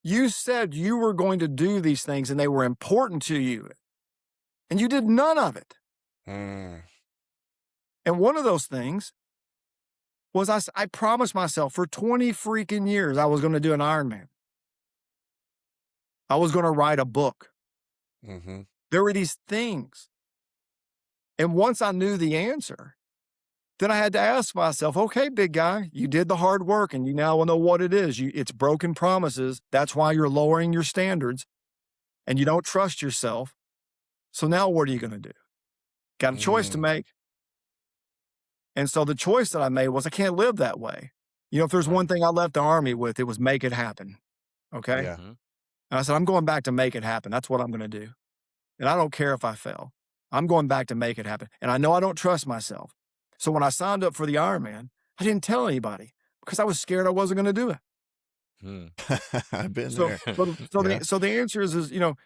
You said you were going to do these things and they were important to you. And you did none of it. And one of those things was I promised myself for 20 freaking years I was going to do an Ironman. I was going to write a book. Mm-hmm. There were these things. And once I knew the answer, then I had to ask myself, okay, big guy, you did the hard work and you now know what it is. It's broken promises. That's why you're lowering your standards and you don't trust yourself. So now what are you going to do? Got a choice to make. And so the choice that I made was I can't live that way. You know, if there's one thing I left the Army with, it was make it happen. Okay. Yeah. And I said, I'm going back to make it happen. That's what I'm going to do. And I don't care if I fail. I'm going back to make it happen. And I know I don't trust myself. So when I signed up for the Ironman, I didn't tell anybody because I was scared I wasn't going to do it. I've been So, there. so the answer is, you know,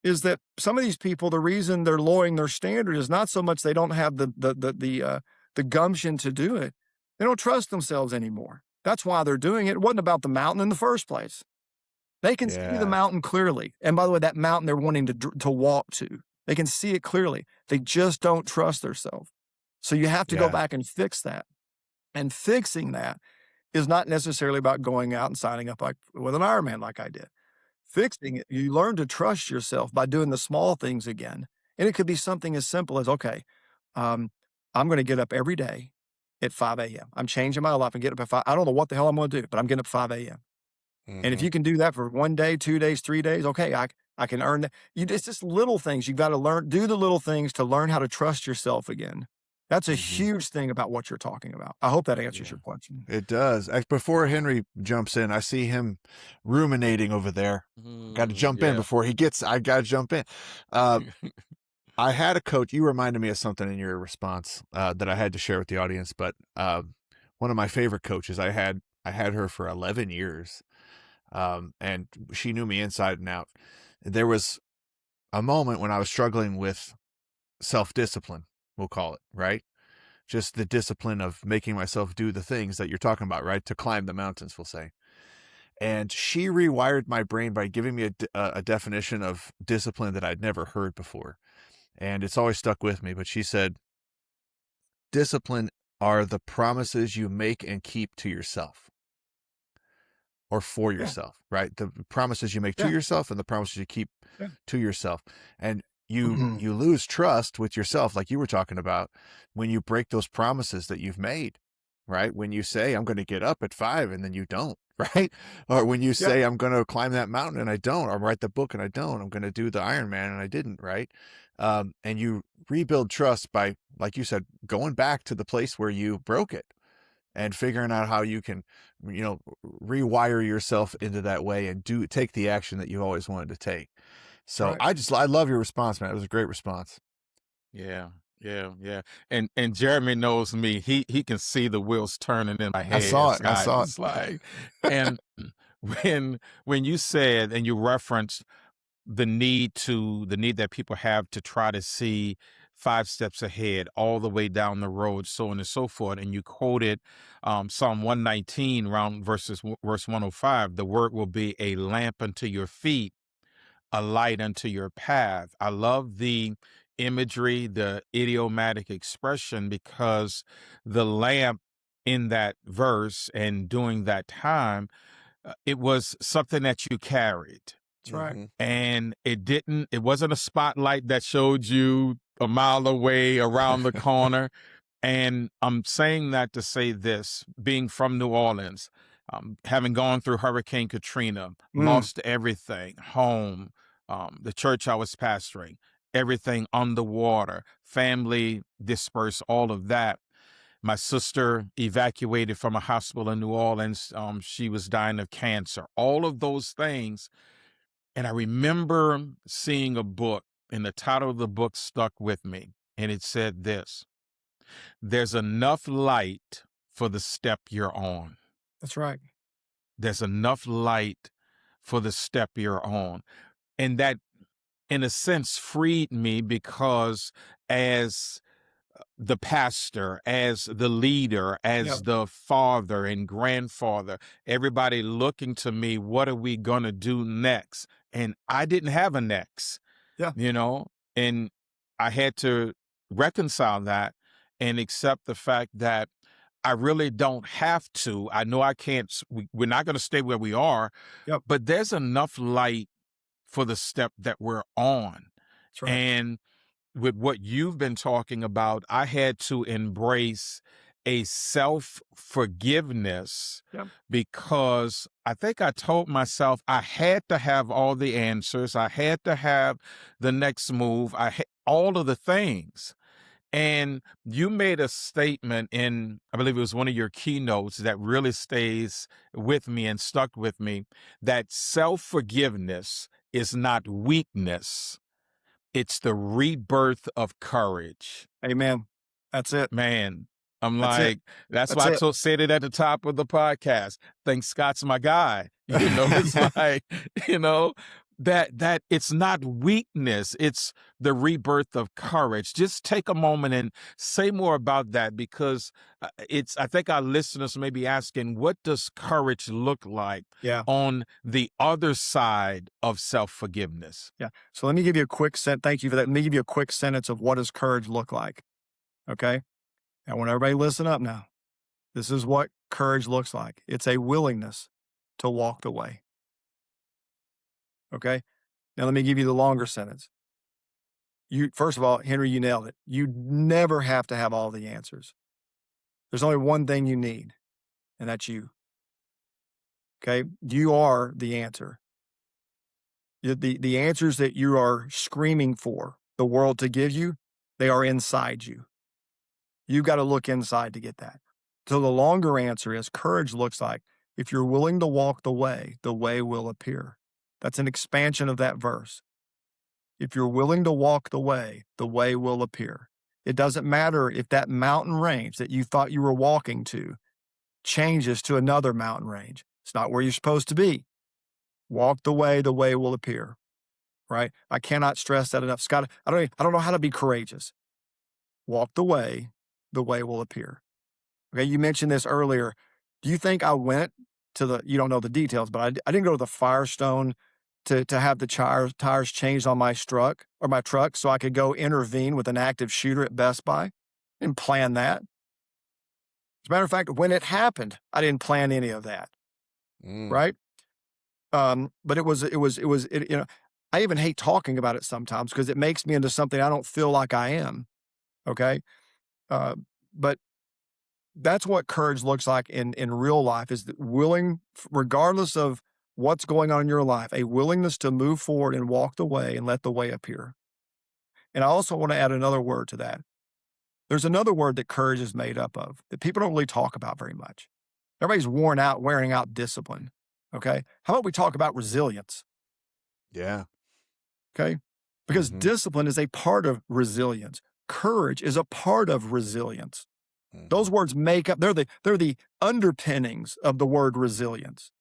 is that some of these people, the reason they're lowering their standard is not so much they don't have the gumption to do it. They don't trust themselves anymore. That's why they're doing it. It wasn't about the mountain in the first place. They can see the mountain clearly. And by the way, that mountain they're wanting to walk to, they can see it clearly. They just don't trust themselves. So you have to go back and fix that. And fixing that is not necessarily about going out and signing up like with an Ironman like I did. Fixing it, you learn to trust yourself by doing the small things again. And it could be something as simple as, okay, I'm going to get up every day at 5 a.m. I'm changing my life and get up at 5. I don't know what the hell I'm going to do, but I'm getting up at 5 a.m. And if you can do that for 1 day, 2 days, 3 days, okay, I can earn that. It's just little things. You've got to learn, do the little things to learn how to trust yourself again. That's a huge thing about what you're talking about. I hope that answers your question. It does. Before Henry jumps in, I see him ruminating over there. Got to jump in before he gets, I got to jump in. I had a coach, you reminded me of something in your response that I had to share with the audience, but one of my favorite coaches, I had her for 11 years. And she knew me inside and out. There was a moment when I was struggling with self-discipline, we'll call it, right? Just the discipline of making myself do the things that you're talking about, right? To climb the mountains, we'll say. And she rewired my brain by giving me a definition of discipline that I'd never heard before. And it's always stuck with me. But she said, discipline are the promises you make and keep to yourself. Or for yourself, right? The promises you make to yourself and the promises you keep to yourself. And you lose trust with yourself, like you were talking about, when you break those promises that you've made, right? When you say, I'm going to get up at 5 and then you don't, right? Or when you say, I'm going to climb that mountain and I don't, or write the book and I don't, I'm going to do the Ironman and I didn't, right? And you rebuild trust by, like you said, going back to the place where you broke it. And figuring out how you can, rewire yourself into that way and take the action that you always wanted to take. So I love your response, man. It was a great response. Yeah. And Jeremy knows me. He can see the wheels turning in my head. I saw it. It's like, and when you said and you referenced the need that people have to try to see 5 steps ahead, all the way down the road, so on and so forth. And you quoted Psalm 119, verse 105. The word will be a lamp unto your feet, a light unto your path. I love the imagery, the idiomatic expression, because the lamp in that verse and during that time, it was something that you carried. That's right. And it wasn't a spotlight that showed you a mile away around the corner. And I'm saying that to say this, being from New Orleans, having gone through Hurricane Katrina, lost everything, home, the church I was pastoring, everything underwater, family dispersed, all of that. My sister evacuated from a hospital in New Orleans. She was dying of cancer, all of those things. And I remember seeing a book, and the title of the book stuck with me. And it said this: there's enough light for the step you're on. That's right. There's enough light for the step you're on. And that, in a sense, freed me, because as the pastor, as the leader, as the father and grandfather, everybody looking to me, what are we going to do next? And I didn't have a next, and I had to reconcile that and accept the fact that I really don't have to. I know I can't, we're not going to stay where we are, but there's enough light for the step that we're on. That's right. And with what you've been talking about, I had to embrace a self-forgiveness Yep. because I think I told myself I had to have all the answers. I had to have the next move. All of the things. And you made a statement in, I believe it was one of your keynotes that really stays with me and stuck with me, that self-forgiveness is not weakness. It's the rebirth of courage. Amen. That's it. Man, I'm That's it. like, that's That's why I it. said it at the top of the podcast. Think Scott's my guy. It's like, that it's not weakness. It's the rebirth of courage. Just take a moment and say more about that, because I think our listeners may be asking, what does courage look like Yeah. on the other side of self-forgiveness? Yeah. So let me give you a quick thank you for that. Let me give you a quick sentence of what does courage look like. Okay. I want everybody to listen up now. This is what courage looks like. It's a willingness to walk the way. Okay. Now let me give you the longer sentence. First of all, Henry, you nailed it. You never have to have all the answers. There's only one thing you need, and that's you. Okay. You are the answer. The answers that you are screaming for the world to give you, they are inside you. You've got to look inside to get that. So the longer answer is, courage looks like, if you're willing to walk the way will appear. That's an expansion of that verse. If you're willing to walk the way will appear. It doesn't matter if that mountain range that you thought you were walking to changes to another mountain range. It's not where you're supposed to be. Walk the way will appear. Right? I cannot stress that enough. Scott, I don't know how to be courageous. Walk the way will appear. Okay, you mentioned this earlier. Do you think I went to you don't know the details, but I didn't go to the Firestone to have the tires changed on my truck so I could go intervene with an active shooter at Best Buy? I didn't plan that. As a matter of fact, when it happened, I didn't plan any of that. Right? But it was, I even hate talking about it sometimes because it makes me into something I don't feel like I am. Okay. But that's what courage looks like in real life, is willing, regardless of what's going on in your life, a willingness to move forward and walk the way and let the way appear. And I also want to add another word to that. There's another word that courage is made up of that people don't really talk about very much. Everybody's wearing out discipline. Okay. How about we talk about resilience? Yeah. Okay. Because discipline is a part of resilience. Courage is a part of resilience. Those words make up, they're the underpinnings of the word resilience.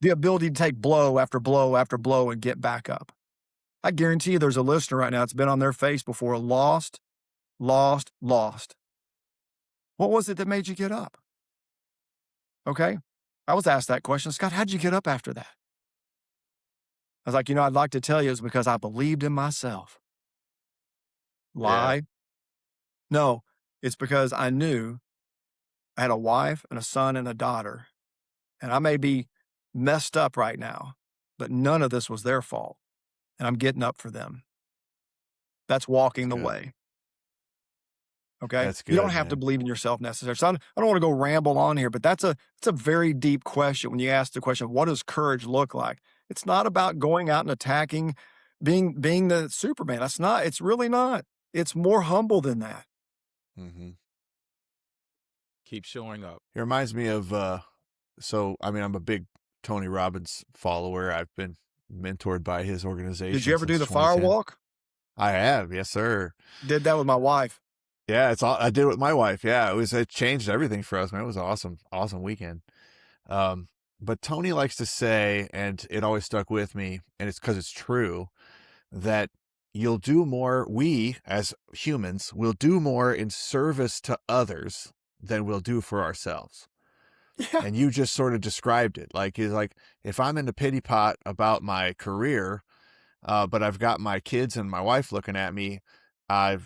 The ability to take blow after blow after blow and get back up. I guarantee you there's a listener right now that's been on their face before, lost. What was it that made you get up? Okay. I was asked that question, Scott, how'd you get up after that? I was like, I'd like to tell you it's because I believed in myself. Lie? Yeah. No, it's because I knew I had a wife and a son and a daughter, and I may be messed up right now, but none of this was their fault, and I'm getting up for them. That's walking the way. Okay? That's good, you don't have man. to believe in yourself necessarily. So I don't want to go ramble on here, but it's a very deep question when you ask the question, what does courage look like? It's not about going out and attacking, being the Superman. It's really not. It's more humble than that. Keep showing up. It reminds me of, I'm a big Tony Robbins follower. I've been mentored by his organization. Did you ever do since the fire 2010. walk? I have. Yes, sir. Did that with my wife. Yeah, I did it with my wife. Yeah, it changed everything for us, man. It was awesome weekend. But Tony likes to say, and it always stuck with me, and it's because it's true, that you'll do more, we as humans will do more in service to others than we'll do for ourselves. Yeah. And you just sort of described it. He's like, if I'm in the pity pot about my career, but I've got my kids and my wife looking at me, I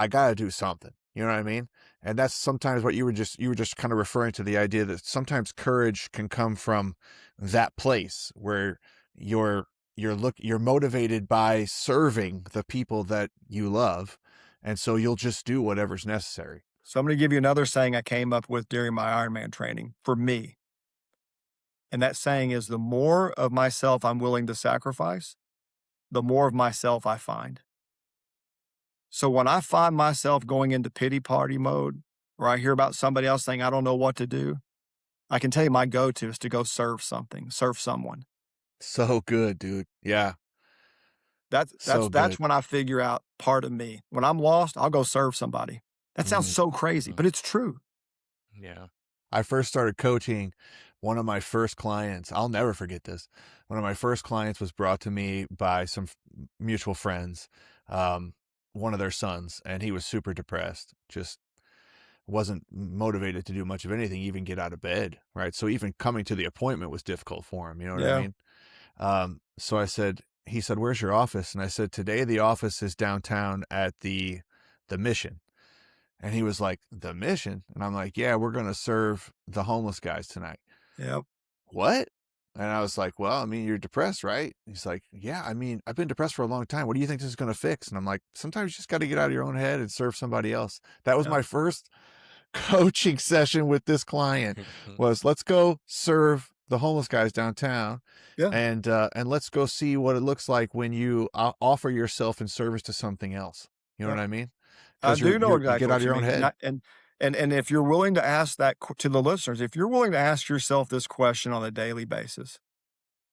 got to do something. You know what I mean? And that's sometimes what you were just kind of referring to, the idea that sometimes courage can come from that place where you're you're motivated by serving the people that you love. And so you'll just do whatever's necessary. So I'm going to give you another saying I came up with during my Ironman training for me. And that saying is, the more of myself I'm willing to sacrifice, the more of myself I find. So when I find myself going into pity party mode, or I hear about somebody else saying, I don't know what to do, I can tell you my go-to is to go serve someone. So good, dude. Yeah. That's when I figure out part of me. When I'm lost, I'll go serve somebody. That sounds so crazy, but it's true. Yeah. I first started coaching. One of my first clients, I'll never forget this. One of my first clients was brought to me by some mutual friends, one of their sons, and he was super depressed, just wasn't motivated to do much of anything, even get out of bed, right? So even coming to the appointment was difficult for him, you know what I mean? So he said, where's your office? And I said, today the office is downtown at the Mission. And he was like, the Mission? And I'm like, yeah, we're going to serve the homeless guys tonight. Yep. What? And I was like, well, I mean, you're depressed, right? He's like, yeah, I mean, I've been depressed for a long time. What do you think this is going to fix? And I'm like, sometimes you just got to get out of your own head and serve somebody else. That was my first coaching session with this client, was let's go serve the homeless guys downtown. Yeah. And let's go see what it looks like when you offer yourself in service to something else. You know what I mean? I do know exactly. You get out of your own head. And if you're willing to ask that to the listeners, if you're willing to ask yourself this question on a daily basis,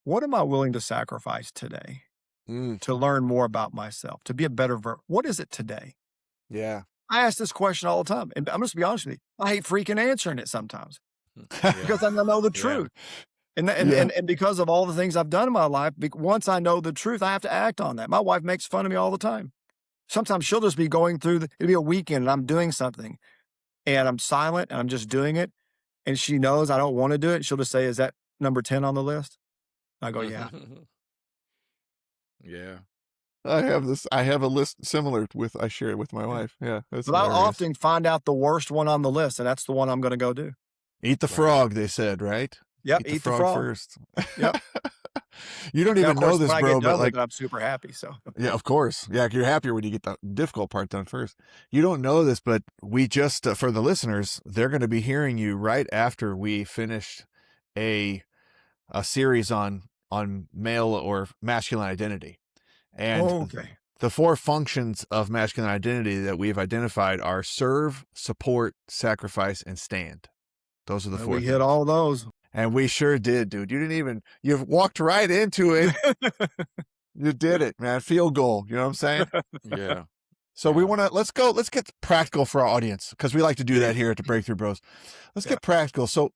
what am I willing to sacrifice today to learn more about myself, to be a better what is it today? Yeah. I ask this question all the time. And I'm just be honest with you, I hate freaking answering it sometimes because I know the truth. And because of all the things I've done in my life, once I know the truth, I have to act on that. My wife makes fun of me all the time. Sometimes she'll just be going through, it'll be a weekend and I'm doing something and I'm silent and I'm just doing it. And she knows I don't want to do it. She'll just say, is that number 10 on the list? I go, yeah. Yeah. I have a list similar I share it with my wife. Yeah. But I'll often find out the worst one on the list, and that's the one I'm going to go do. Eat the frog, they said, right? Yep. Eat the frog first. Yep. You don't even know this, bro, but like, I'm super happy. So yeah, of course. Yeah. You're happier when you get the difficult part done first. You don't know this, but we just, for the listeners, they're going to be hearing you right after we finished a series on male or masculine identity. And the 4 functions of masculine identity that we've identified are serve, support, sacrifice, and stand. Those are the 4 We hit all those. And we sure did, dude. You've walked right into it. You did it, man. Field goal. You know what I'm saying? Yeah. So let's get practical for our audience, because we like to do that here at the Breakthrough Bros. Let's get practical. So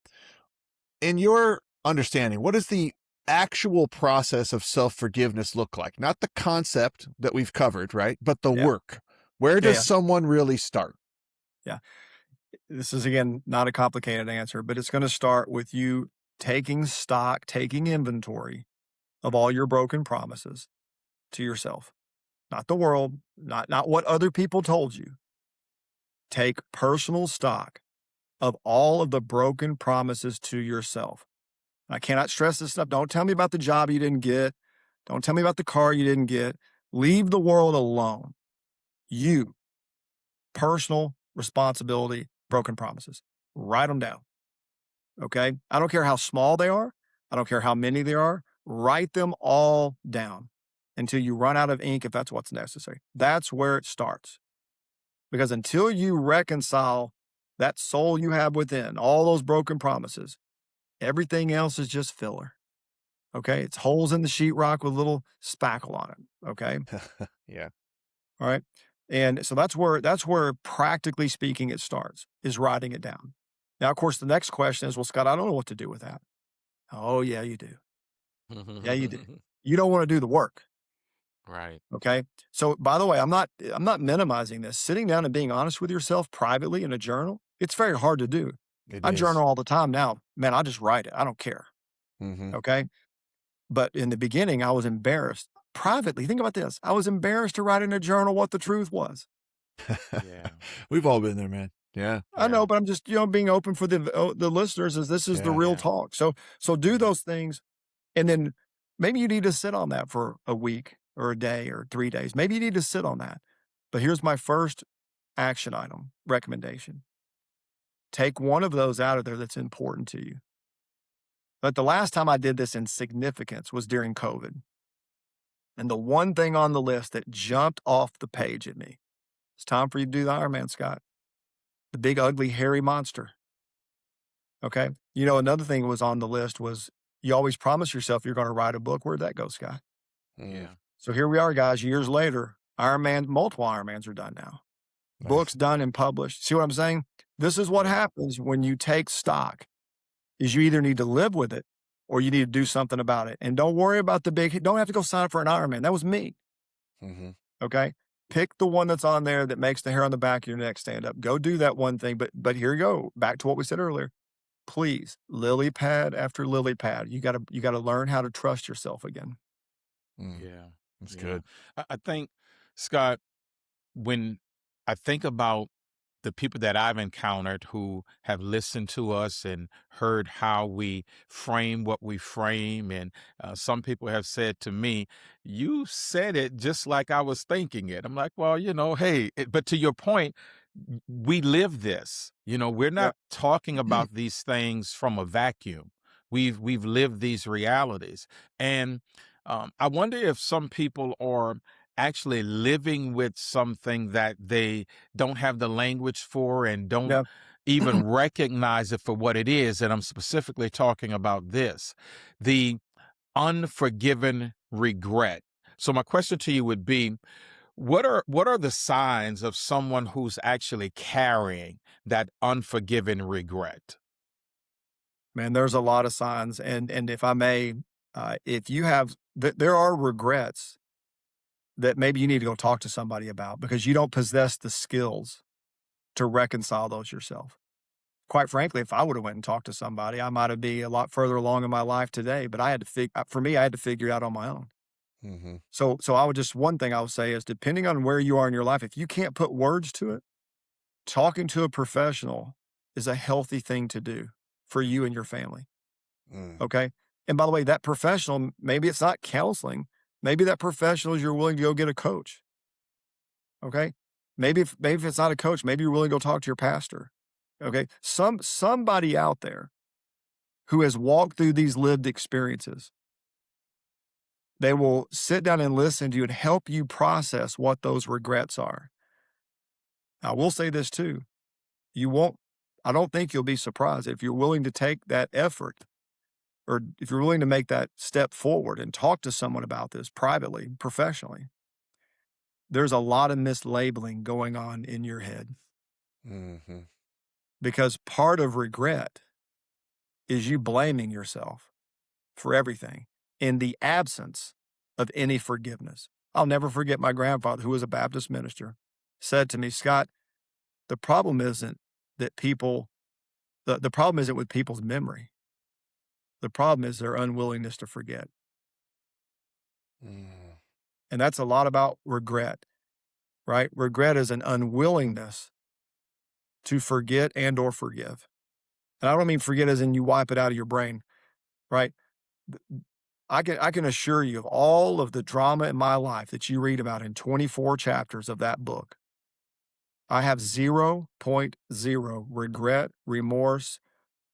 in your understanding, what is the actual process of self-forgiveness look like? Not the concept that we've covered, right? But the work. Where does someone really start? Yeah. This is, again, not a complicated answer, but it's going to start with you taking stock, taking inventory of all your broken promises to yourself. Not the world, not what other people told you. Take personal stock of all of the broken promises to yourself. I cannot stress this stuff. Don't tell me about the job you didn't get. Don't tell me about the car you didn't get. Leave the world alone. You, personal responsibility, broken promises. Write them down. Okay? I don't care how small they are. I don't care how many there are. Write them all down until you run out of ink, if that's what's necessary. That's where it starts. Because until you reconcile that soul you have within, all those broken promises, everything else is just filler. Okay? It's holes in the sheetrock with a little spackle on it. Okay? Yeah. All right? And so that's where practically speaking it starts, is writing it down. Now, of course, the next question is, well, Scott, I don't know what to do with that. Oh, yeah, you do. Yeah, you do. You don't want to do the work. Right. Okay. So, by the way, I'm not minimizing this. Sitting down and being honest with yourself privately in a journal, it's very hard to do. I journal all the time now. Man, I just write it. I don't care. Okay. But in the beginning, I was embarrassed. Privately, think about this. I was embarrassed to write in a journal what the truth was. Yeah. We've all been there, man. Yeah. I know, but I'm just, being open for the listeners, as this is the real talk. So do those things. And then Maybe you need to sit on that for a week or a day or 3 days. Maybe you need to sit on that. But here's my first action item recommendation. Take one of those out of there that's important to you. But the last time I did this in significance was during COVID. And the one thing on the list that jumped off the page at me, it's time for you to do the Ironman, Scott. The big, ugly, hairy monster. Okay. You know, another thing that was on the list was you always promise yourself you're going to write a book. Where'd that go, Scott? Yeah. So here we are, guys, years later. Multiple Ironmans are done now. Nice. Books done and published. See what I'm saying? This is what happens when you take stock, is you either need to live with it or you need to do something about it. And don't worry about don't have to go sign up for an Ironman. That was me. Mm-hmm. Okay. Pick the one that's on there that makes the hair on the back of your neck stand up. Go do that one thing. But here you go. Back to what we said earlier. Please, lily pad after lily pad. You gotta learn how to trust yourself again. Yeah. That's Yeah. good. I think, Scott, when I think about the people that I've encountered who have listened to us and heard how we frame what we frame, and some people have said to me, "You said it just like I was thinking it." I'm like, "Well, hey," but to your point, we live this. We're Yeah. not talking about these things from a vacuum. We've lived these realities, and I wonder if some people are actually living with something that they don't have the language for and don't Yeah. even recognize it for what it is. And I'm specifically talking about the unforgiven regret. So my question to you would be, what are the signs of someone who's actually carrying that unforgiven regret? Man, there's a lot of signs. And if I may, if you have, there are regrets that maybe you need to go talk to somebody about because you don't possess the skills to reconcile those yourself. Quite frankly, if I would have went and talked to somebody, I might have been a lot further along in my life today, but I had to figure it out on my own. Mm-hmm. So one thing I would say is, depending on where you are in your life, if you can't put words to it, talking to a professional is a healthy thing to do for you and your family. Mm. Okay. And by the way, that professional, maybe it's not counseling. Maybe that professional is you're willing to go get a coach. Okay. Maybe if it's not a coach, maybe you're willing to go talk to your pastor. Okay. Somebody out there who has walked through these lived experiences, they will sit down and listen to you and help you process what those regrets are. I will say this too. I don't think you'll be surprised if you're willing to take that effort, or if you're willing to make that step forward and talk to someone about this privately, professionally. There's a lot of mislabeling going on in your head, Mm-hmm. because part of regret is you blaming yourself for everything in the absence of any forgiveness. I'll never forget my grandfather, who was a Baptist minister, said to me, "Scott, the problem isn't that the problem isn't with people's memory. The problem is their unwillingness to forget." Mm. And that's a lot about regret, right? Regret is an unwillingness to forget and or forgive. And I don't mean forget as in you wipe it out of your brain, right? I can assure you, of all of the drama in my life that you read about in 24 chapters of that book, I have 0.0 regret, remorse,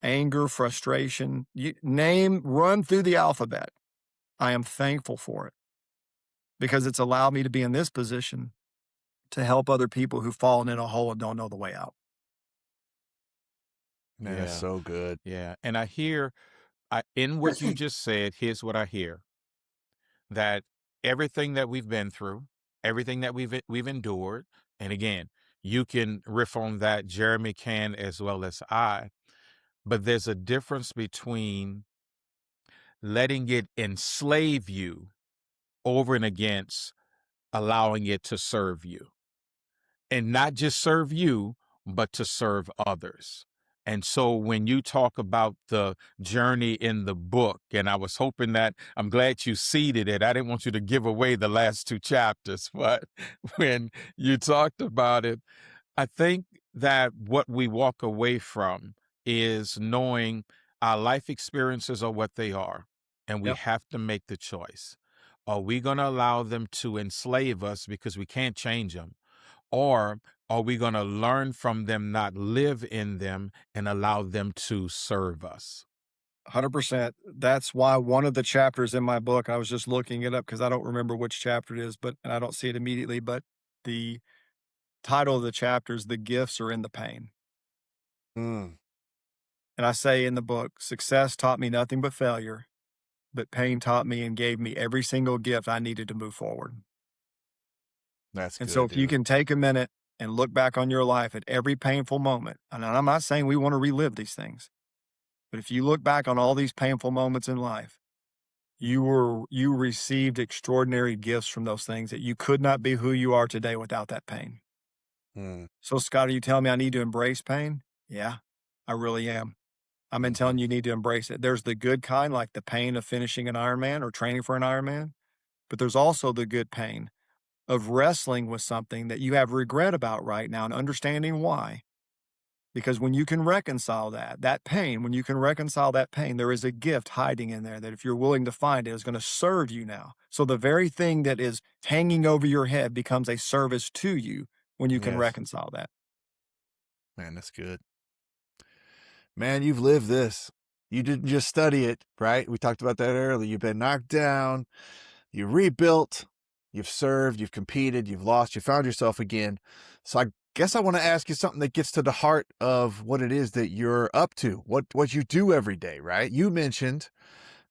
anger, frustration, run through the alphabet. I am thankful for it because it's allowed me to be in this position to help other people who've fallen in a hole and don't know the way out. Man, Yeah. that's so good. Yeah. And in what you just said, here's what I hear: that everything that we've been through, everything that we've endured, and again, you can riff on that, Jeremy can as well as I, but there's a difference between letting it enslave you over and against allowing it to serve you. And not just serve you, but to serve others. And so when you talk about the journey in the book, and I was hoping that, I'm glad you seeded it. I didn't want you to give away the last 2 chapters, but when you talked about it, I think that what we walk away from is knowing our life experiences are what they are. and we Yep. have to make the choice. Are we going to allow them to enslave us because we can't change them? Or are we going to learn from them, not live in them, and allow them to serve us? 100%. That's why one of the chapters in my book, I was just looking it up because I don't remember which chapter it is, and I don't see it immediately, but the title of the chapter is The Gifts Are in the Pain. Mm, And I say in the book, success taught me nothing but failure, but pain taught me and gave me every single gift I needed to move forward. that's And so good, if you dude. can take a minute and look back on your life at every painful moment, and I'm not saying we want to relive these things, but if you look back on all these painful moments in life, you received extraordinary gifts from those things that you could not be who you are today without that pain. Mm, So Scott, are you telling me I need to embrace pain? Yeah, I really am. I've been mhm. telling you need to embrace it. There's the good kind, like the pain of finishing an Ironman or training for an Ironman, but there's also the good pain of wrestling with something that you have regret about right now and understanding why. Because when you can reconcile that pain, when you can reconcile that pain, there is a gift hiding in there that if you're willing to find it is going to serve you now. So the very thing that is hanging over your head becomes a service to you when you can Yes, reconcile that. man, that's good. Man, you've lived this. You didn't just study it, right? We talked about that earlier. You've been knocked down, you rebuilt, you've served, you've competed, you've lost, you found yourself again. So I guess I want to ask you something that gets to the heart of what it is that you're up to, what you do every day, right? You mentioned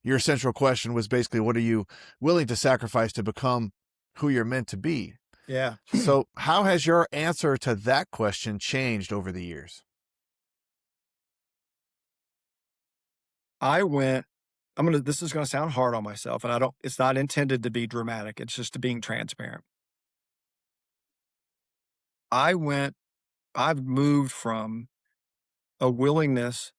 your central question was basically, what are you willing to sacrifice to become who you're meant to be? Yeah. So how has your answer to that question changed over the years? I went, this is going to sound hard on myself, and it's not intended to be dramatic. It's just being transparent. I went, I've moved from a willingness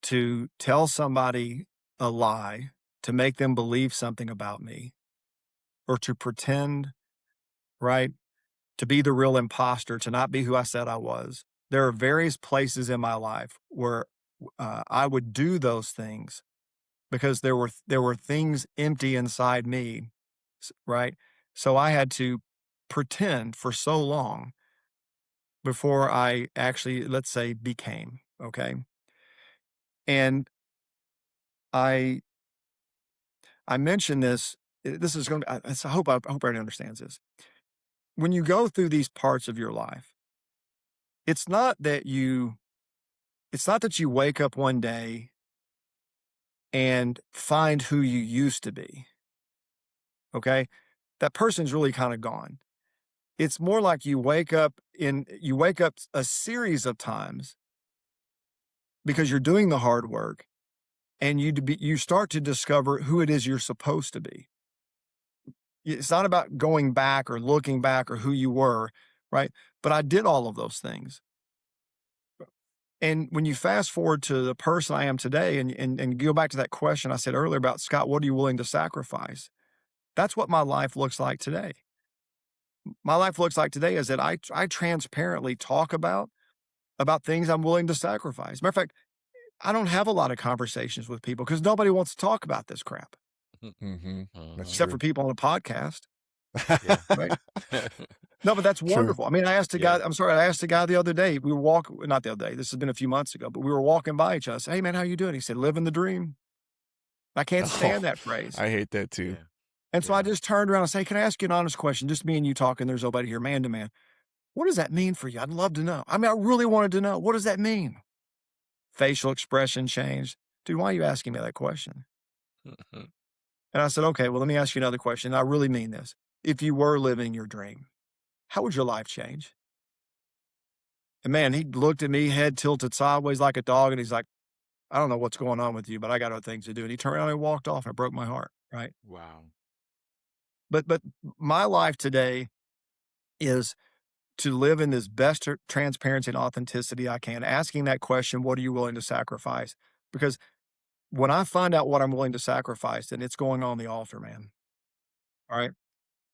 to tell somebody a lie to make them believe something about me or to pretend, right? To be the real imposter, to not be who I said I was. There are various places in my life where I would do those things because there were things empty inside me, right? So I had to pretend for so long before I actually, let's say, became, okay? And I I mentioned this. This is going to. I hope everybody understands this. When you go through these parts of your life, it's not that you it's not that you wake up one day and find who you used to be. Okay, that person's really kind of gone. It's more like you wake up a series of times because you're doing the hard work, and you start to discover who it is you're supposed to be. It's not about going back or looking back or who you were, right? But I did all of those things. And when you fast forward to the person I am today and go back to that question I said earlier about, Scott, what are you willing to sacrifice? That's what my life looks like today. My life looks like today is that I transparently talk about things I'm willing to sacrifice. Matter of fact, I don't have a lot of conversations with people because nobody wants to talk about this crap, Mm-hmm. That's Mhm. except for true. people on a podcast, Yeah. right? No, but that's True. wonderful. I mean, Yeah. I asked a guy the other day, we were walking, not the other day, this has been a few months ago, but we were walking by each other. I said, hey man, how you doing? He said, living the dream. I can't stand Oh, that phrase. I hate that too. Yeah. And so I Yeah. just turned around and said, can I ask you an honest question? Just me and you talking. There's nobody here, man to man. What does that mean for you? I'd love to know. I mean, I really wanted to know. What does that mean? Facial expression changed. Dude, why are you asking me that question? Mhm. And I said, okay, well, let me ask you another question. I really mean this. If you were living your dream, how would your life change? And man, he looked at me, head tilted sideways like a dog, and he's like, I don't know what's going on with you, but I got other things to do. And he turned around and walked off and it broke my heart. Right. Wow. But my life today is to live in this best transparency and authenticity I can, asking that question, what are you willing to sacrifice? Because when I find out what I'm willing to sacrifice, then it's going on the altar, man. All right.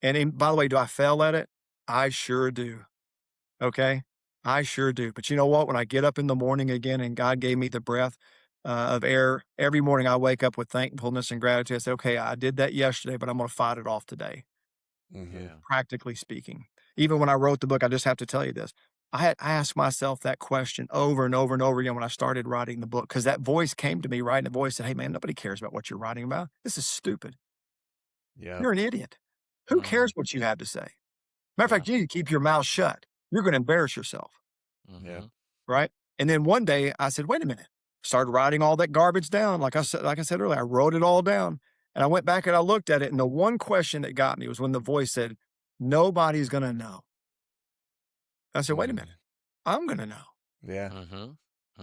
By the way, do I fail at it? I sure do. Okay. I sure do. But you know what? When I get up in the morning again and God gave me the breath, of air. Every morning I wake up with thankfulness and gratitude. I say, okay, I did that yesterday, but I'm going to fight it off today, Mhm. Yeah. practically speaking. Even when I wrote the book, I just have to tell you this. I asked myself that question over and over and over again when I started writing the book, because that voice came to me, right? And the voice said, hey, man, nobody cares about what you're writing about. This is stupid. Yep. You're an idiot. Who cares what you have to say? Matter of fact, you need to keep your mouth shut. You're going to embarrass yourself. Yep. Right. And then one day I said, wait a minute, started writing all that garbage down. Like I said earlier, I wrote it all down, and I went back and I looked at it. And the one question that got me was when the voice said, nobody's going to know. I said, wait a minute, I'm going to know. Yeah.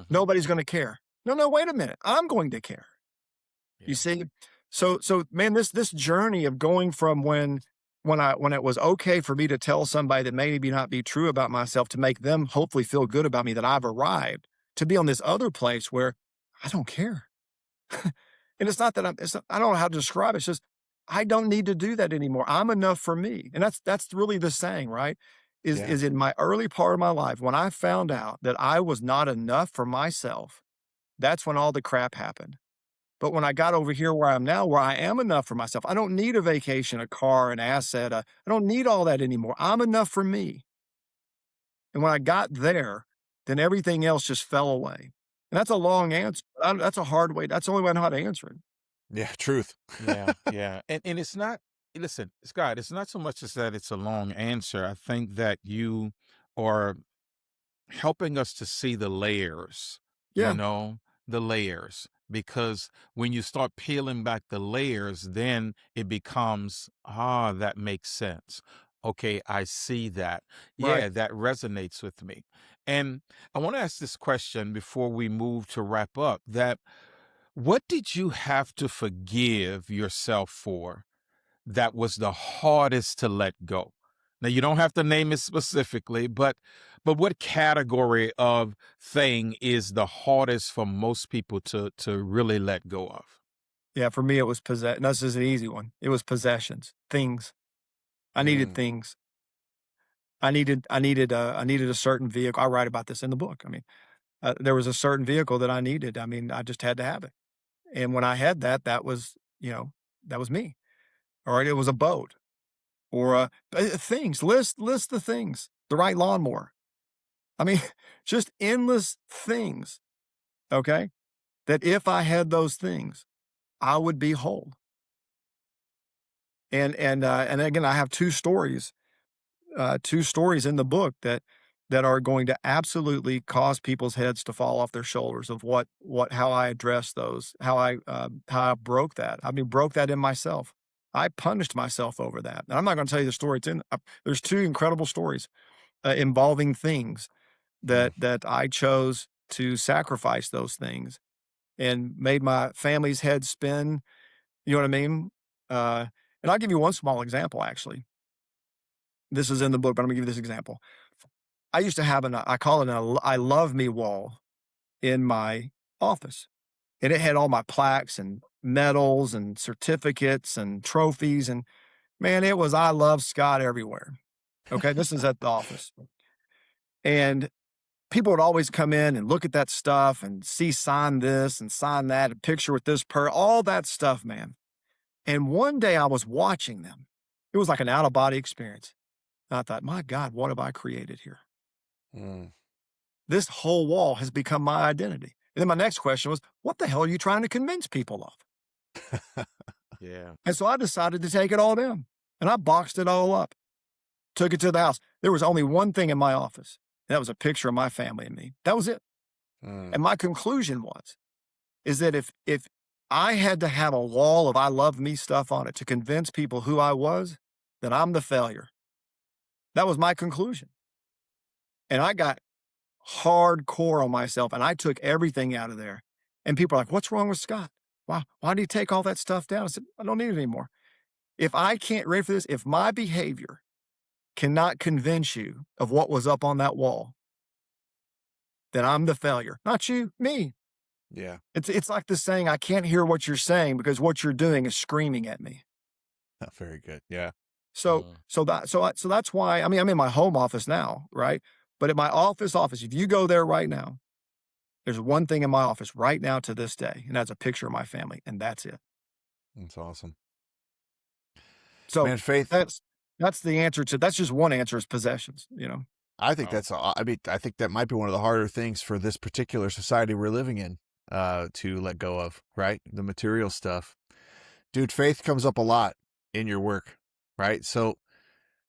Nobody's going to care. No, wait a minute. I'm going to care. You see? So man, this journey of going from when it was okay for me to tell somebody that maybe not be true about myself to make them hopefully feel good about me that I've arrived, to be on this other place where I don't care. And it's not that I don't know how to describe it. It's just, I don't need to do that anymore. I'm enough for me. And that's really the saying, right? Yeah. Is in my early part of my life, when I found out that I was not enough for myself, that's when all the crap happened. But when I got over here where I am now, where I am enough for myself, I don't need a vacation, a car, an asset. I don't need all that anymore. I'm enough for me. And when I got there, then everything else just fell away. And that's a long answer. That's a hard way. That's the only way I know how to answer it. Yeah. Truth. Yeah. And it's not, listen, Scott, it's not so much as that it's a long answer. I think that you are helping us to see the layers, Yeah. the layers. Because when you start peeling back the layers, then it becomes, that makes sense. Okay, I see that. Right. Yeah, that resonates with me. And I want to ask this question before we move to wrap up, that what did you have to forgive yourself for that was the hardest to let go? Now you don't have to name it specifically, but what category of thing is the hardest for most people to really let go of? Yeah. For me, it was possession. This is an easy one. It was possessions, things. I needed things. I needed a certain vehicle. I write about this in the book. I mean, there was a certain vehicle that I needed. I mean, I just had to have it. And when I had that, that was, that was me. All right. It was a boat or things. List the things. The right lawnmower. I mean, just endless things. Okay. That if I had those things, I would be whole. And again, I have two stories in the book that are going to absolutely cause people's heads to fall off their shoulders of how I address those, how I broke that. I mean, broke that in myself. I punished myself over that. And I'm not going to tell you the story. There's two incredible stories involving things that I chose to sacrifice those things and made my family's head spin. You know what I mean? And I'll give you one small example, actually. This is in the book, but I'm gonna give you this example. I used to have I call it an I love me wall in my office. And it had all my plaques and medals and certificates and trophies. And man, it was I love Scott everywhere. Okay. This is at the office. And people would always come in and look at that stuff and see sign this and sign that, a picture with this all that stuff, man. And one day I was watching them. It was like an out of body experience. And I thought, my God, what have I created here? This whole wall has become my identity. And then my next question was, what the hell are you trying to convince people of? Yeah. And so I decided to take it all down and I boxed it all up, took it to the house. There was only one thing in my office. And that was a picture of my family and me. That was it. And my conclusion is that if I had to have a wall of I love me stuff on it to convince people who I was, then I'm the failure. That was my conclusion. And I got hardcore on myself and I took everything out of there. And people are like, what's wrong with Scott? Why did he take all that stuff down? I said, I don't need it anymore. If I can't, ready for this, if my behavior cannot convince you of what was up on that wall, then I'm the failure. Not you, me. Yeah. It's like the saying, I can't hear what you're saying because what you're doing is screaming at me. Very good. Yeah. So that's why, I mean, I'm in my home office now, right? But at my office, if you go there right now, There's one thing in my office right now to this day, and that's a picture of my family, and that's it. That's awesome. So Man, faith. that's the answer to, that's just one answer is possessions, you know. I think I think that might be one of the harder things for this particular society we're living in, to let go of, right? The material stuff. Dude, faith comes up a lot in your work, right? So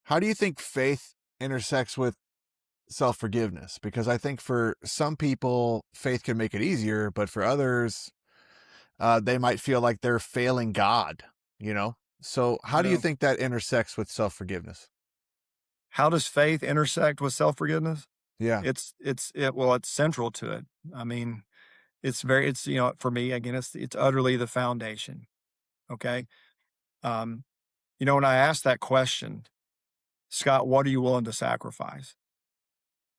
how do you think faith intersects with self-forgiveness? Because I think for some people, faith can make it easier, but for others, they might feel like they're failing God, you know? So how do you think that intersects with self-forgiveness? How does faith intersect with self-forgiveness? Yeah. It's central to it. I mean, it's, you know, for me, again, it's utterly the foundation. Okay. You know, when I asked that question, Scott, what are you willing to sacrifice?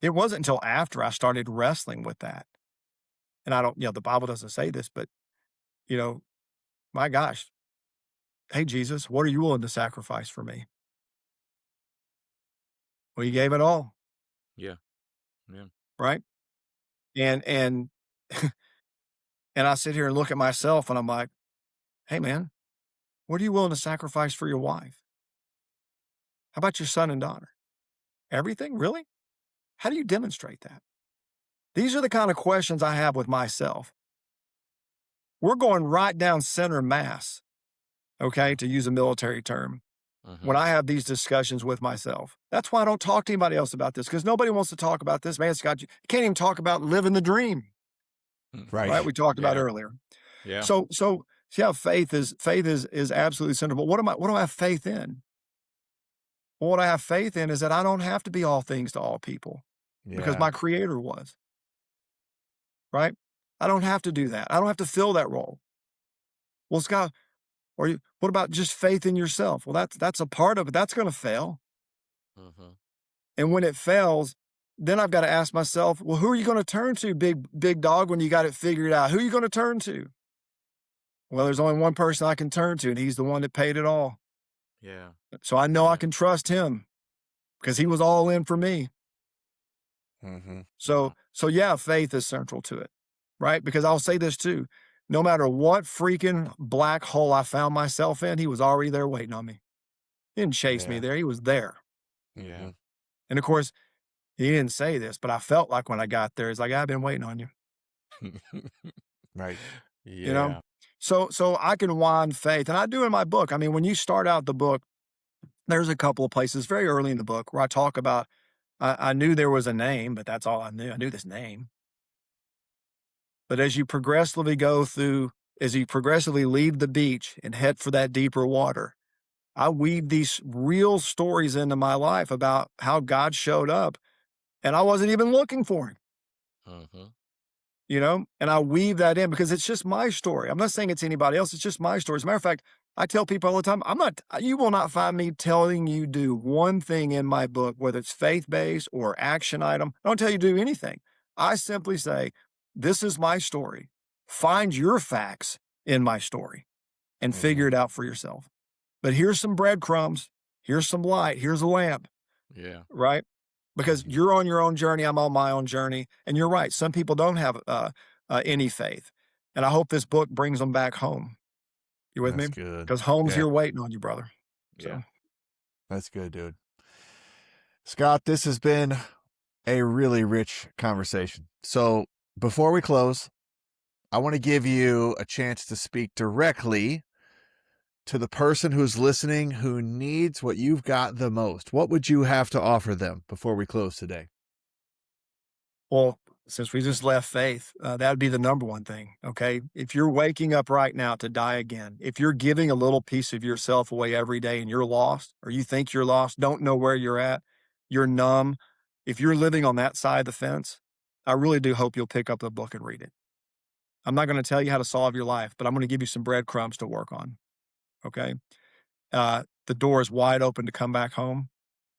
It wasn't until after I started wrestling with that. And I don't, you know, the Bible doesn't say this, but, you know, my gosh, hey, Jesus, what are you willing to sacrifice for me? Well, you gave it all. Yeah. Yeah. Right. And, and I sit here and look at myself and I'm like, hey, man, what are you willing to sacrifice for your wife? How about your son and daughter? Everything? Really? How do you demonstrate that? These are the kind of questions I have with myself. We're going right down center mass, okay, to use a military term, when I have these discussions with myself. That's why I don't talk to anybody else about this, because nobody wants to talk about this. Man, Scott, you can't even talk about living the dream. Right? We talked about earlier. Yeah. So yeah, faith is absolutely central. But what do I have faith in? Well, what I have faith in is that I don't have to be all things to all people, because my creator was. Right? I don't have to do that. I don't have to fill that role. Well, Scott, what about just faith in yourself? Well, that's a part of it. That's going to fail. And when it fails, then I've got to ask myself, well, who are you going to turn to, big dog, when you got it figured out? Who are you going to turn to? Well, there's only one person I can turn to, and he's the one that paid it all. Yeah. So I know I can trust him because he was all in for me. So yeah, faith is central to it, right? Because I'll say this too. No matter what freaking black hole I found myself in, he was already there waiting on me. He didn't chase me there. He was there. Yeah. And of course, he didn't say this, but I felt like when I got there, it's like, I've been waiting on you. Right. Yeah. You know? So I can wind faith, and I do in my book. I mean, when you start out the book, there's a couple of places very early in the book where I talk about, I knew there was a name, but that's all I knew. I knew this name. But as you progressively leave the beach and head for that deeper water, I weave these real stories into my life about how God showed up, and I wasn't even looking for him. You know, and I weave that in because it's just my story. I'm not saying it's anybody else. It's just my story. As a matter of fact, I tell people all the time, you will not find me telling you do one thing in my book, whether it's faith-based or action item. I don't tell you to do anything. I simply say, this is my story. Find your facts in my story and figure it out for yourself. But here's some breadcrumbs. Here's some light. Here's a lamp. Yeah. Right? Because you're on your own journey. I'm on my own journey. And you're right. Some people don't have any faith. And I hope this book brings them back home. You with me? That's good. Because home's here waiting on you, brother. So. Yeah. That's good, dude. Scott, this has been a really rich conversation. So before we close, I want to give you a chance to speak directly to the person who's listening who needs what you've got the most. What would you have to offer them before we close today? Well, since we just left faith, that would be the number one thing, okay? If you're waking up right now to die again, if you're giving a little piece of yourself away every day and you're lost, or you think you're lost, don't know where you're at, you're numb, if you're living on that side of the fence, I really do hope you'll pick up the book and read it. I'm not going to tell you how to solve your life, but I'm going to give you some breadcrumbs to work on, okay? The door is wide open to come back home.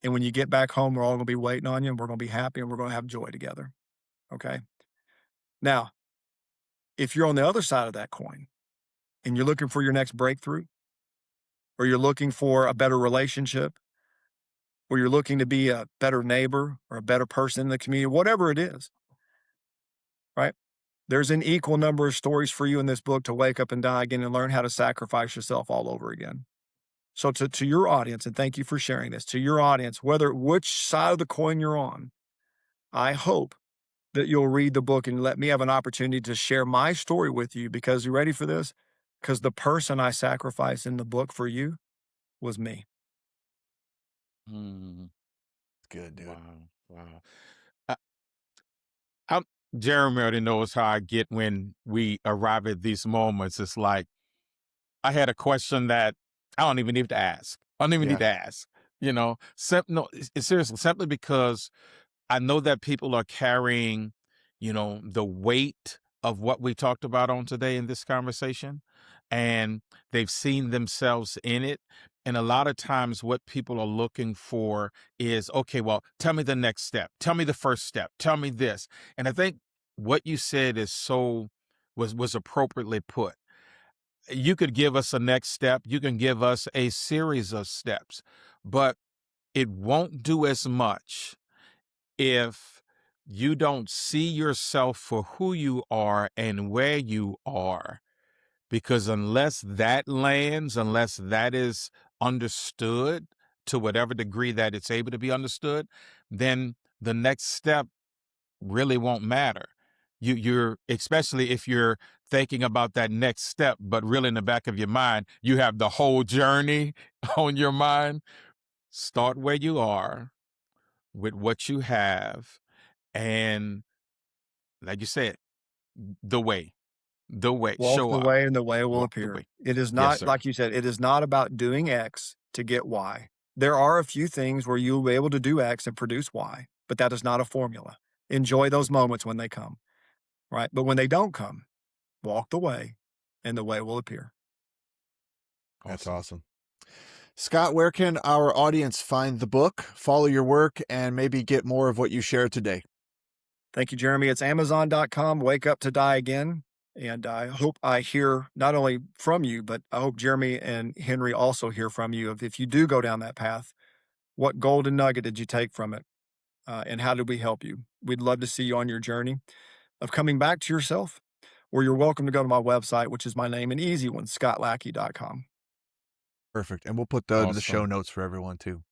And when you get back home, we're all going to be waiting on you, and we're going to be happy, and we're going to have joy together. Okay. Now, if you're on the other side of that coin and you're looking for your next breakthrough, or you're looking for a better relationship, or you're looking to be a better neighbor or a better person in the community, whatever it is, right? There's an equal number of stories for you in this book to wake up and die again and learn how to sacrifice yourself all over again. So to your audience, and thank you for sharing this, to your audience, whether which side of the coin you're on, I hope that you'll read the book and let me have an opportunity to share my story with you, because you ready for this? Because the person I sacrificed in the book for you was me. Mm, Good, dude. wow. Uh, Jeremy already knows how I get when we arrive at these moments. It's like I had a question that I don't even need to ask. I don't even Yeah. need to ask. Seriously, simply because I know that people are carrying, the weight of what we talked about on today in this conversation, and they've seen themselves in it. And a lot of times what people are looking for is, okay, well, tell me the next step. Tell me the first step. Tell me this. And I think what you said was appropriately put. You could give us a next step. You can give us a series of steps, but it won't do as much if you don't see yourself for who you are and where you are. Because unless that lands, unless that is understood to whatever degree that it's able to be understood, then the next step really won't matter. You're especially if you're thinking about that next step, but really in the back of your mind, you have the whole journey on your mind. Start where you are with what you have. And like you said, the way, Walk show the up, way and the way will walk the appear. way. It is Yes, not, sir. like you said, it is not about doing X to get Y. There are a few things where you'll be able to do X and produce Y, but that is not a formula. Enjoy those moments when they come, right? But when they don't come, walk the way and the way will appear. That's awesome. Scott, where can our audience find the book, follow your work, and maybe get more of what you shared today? Thank you, Jeremy. It's Amazon.com, Wake Up to Die Again. And I hope I hear not only from you, but I hope Jeremy and Henry also hear from you. If you do go down that path, what golden nugget did you take from it? And how did we help you? We'd love to see you on your journey of coming back to yourself, or you're welcome to go to my website, which is my name, an easy one, scottlackey.com. Perfect. And we'll put the show Awesome. notes for everyone too.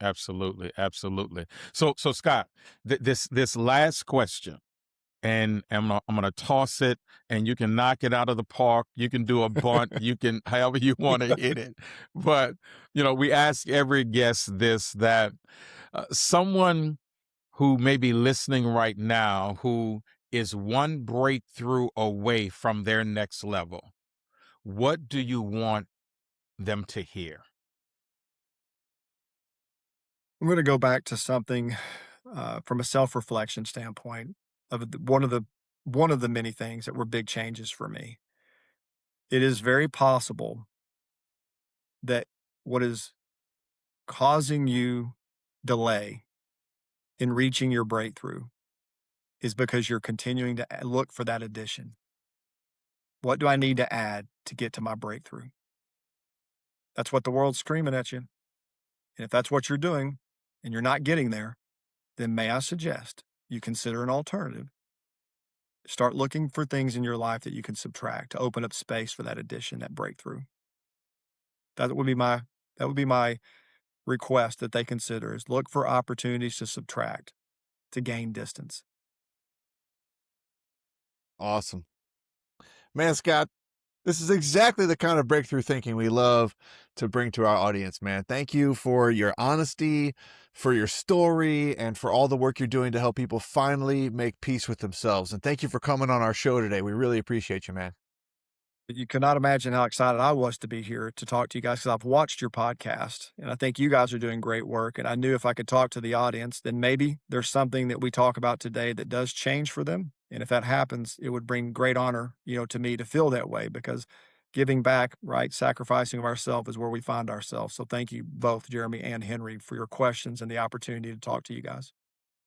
Absolutely. So Scott, this last question, and I'm gonna toss it, and you can knock it out of the park. You can do a bunt. You can however you want to hit it. But we ask every guest this, that someone who may be listening right now, who is one breakthrough away from their next level, what do you want them to hear? I'm going to go back to something from a self-reflection standpoint of one of the many things that were big changes for me. It is very possible that what is causing you delay in reaching your breakthrough is because you're continuing to look for that addition. What do I need to add to get to my breakthrough? That's what the world's screaming at you. And if that's what you're doing and you're not getting there, then may I suggest you consider an alternative. Start looking for things in your life that you can subtract to open up space for that addition, that breakthrough. That would be my request that they consider, is look for opportunities to subtract, to gain distance. Awesome. Man, Scott, this is exactly the kind of breakthrough thinking we love to bring to our audience, man. Thank you for your honesty, for your story, and for all the work you're doing to help people finally make peace with themselves. And thank you for coming on our show today. We really appreciate you, man. You cannot imagine how excited I was to be here to talk to you guys, because I've watched your podcast and I think you guys are doing great work. And I knew if I could talk to the audience, then maybe there's something that we talk about today that does change for them. And if that happens, it would bring great honor, to me to feel that way, because giving back, right, sacrificing of ourselves is where we find ourselves. So thank you both, Jeremy and Henry, for your questions and the opportunity to talk to you guys.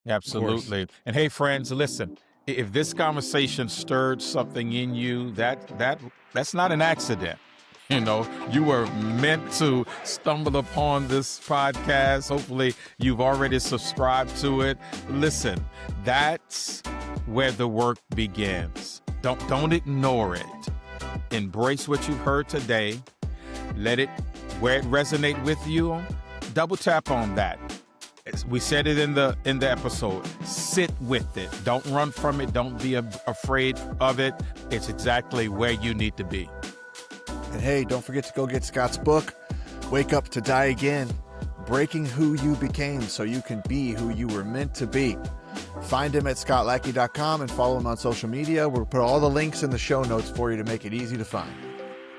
Absolutely. And hey, friends, listen, if this conversation stirred something in you, that's not an accident. You were meant to stumble upon this podcast. Hopefully you've already subscribed to it. Listen, that's where the work begins. Don't ignore it. Embrace what you've heard today. Let it, where it resonate with you, double tap on that. We said it in the episode. Sit with it. Don't run from it. Don't be afraid of it. It's exactly where you need to be. And hey, don't forget to go get Scott's book, Wake Up to Die Again, Breaking Who You Became so you can be who you were meant to be. Find him at scottlackey.com and follow him on social media. We'll put all the links in the show notes for you to make it easy to find.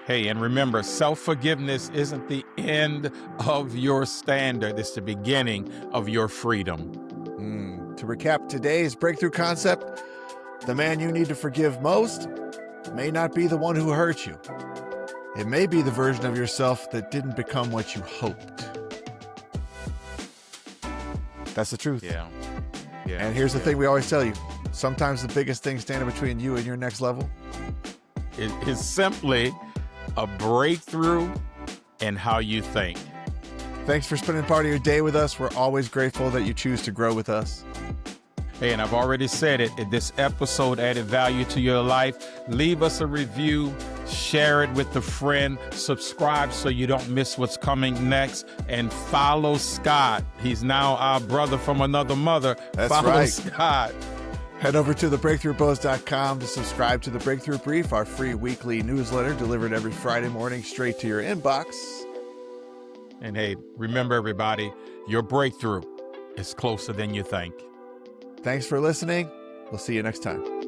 Hey, and remember, self-forgiveness isn't the end of your standard. It's the beginning of your freedom. To recap today's breakthrough concept, the man you need to forgive most may not be the one who hurt you. It may be the version of yourself that didn't become what you hoped. That's the truth. Yeah. And here's the thing we always tell you. Sometimes the biggest thing standing between you and your next level is simply a breakthrough in how you think. Thanks for spending part of your day with us. We're always grateful that you choose to grow with us. Hey, and I've already said it, if this episode added value to your life, leave us a review, share it with a friend, subscribe so you don't miss what's coming next, and follow Scott. He's now our brother from another mother. That's follow right. Scott. Head over to thebreakthroughbuzz.com to subscribe to the Breakthrough Brief, our free weekly newsletter delivered every Friday morning straight to your inbox. And hey, remember everybody, your breakthrough is closer than you think. Thanks for listening. We'll see you next time.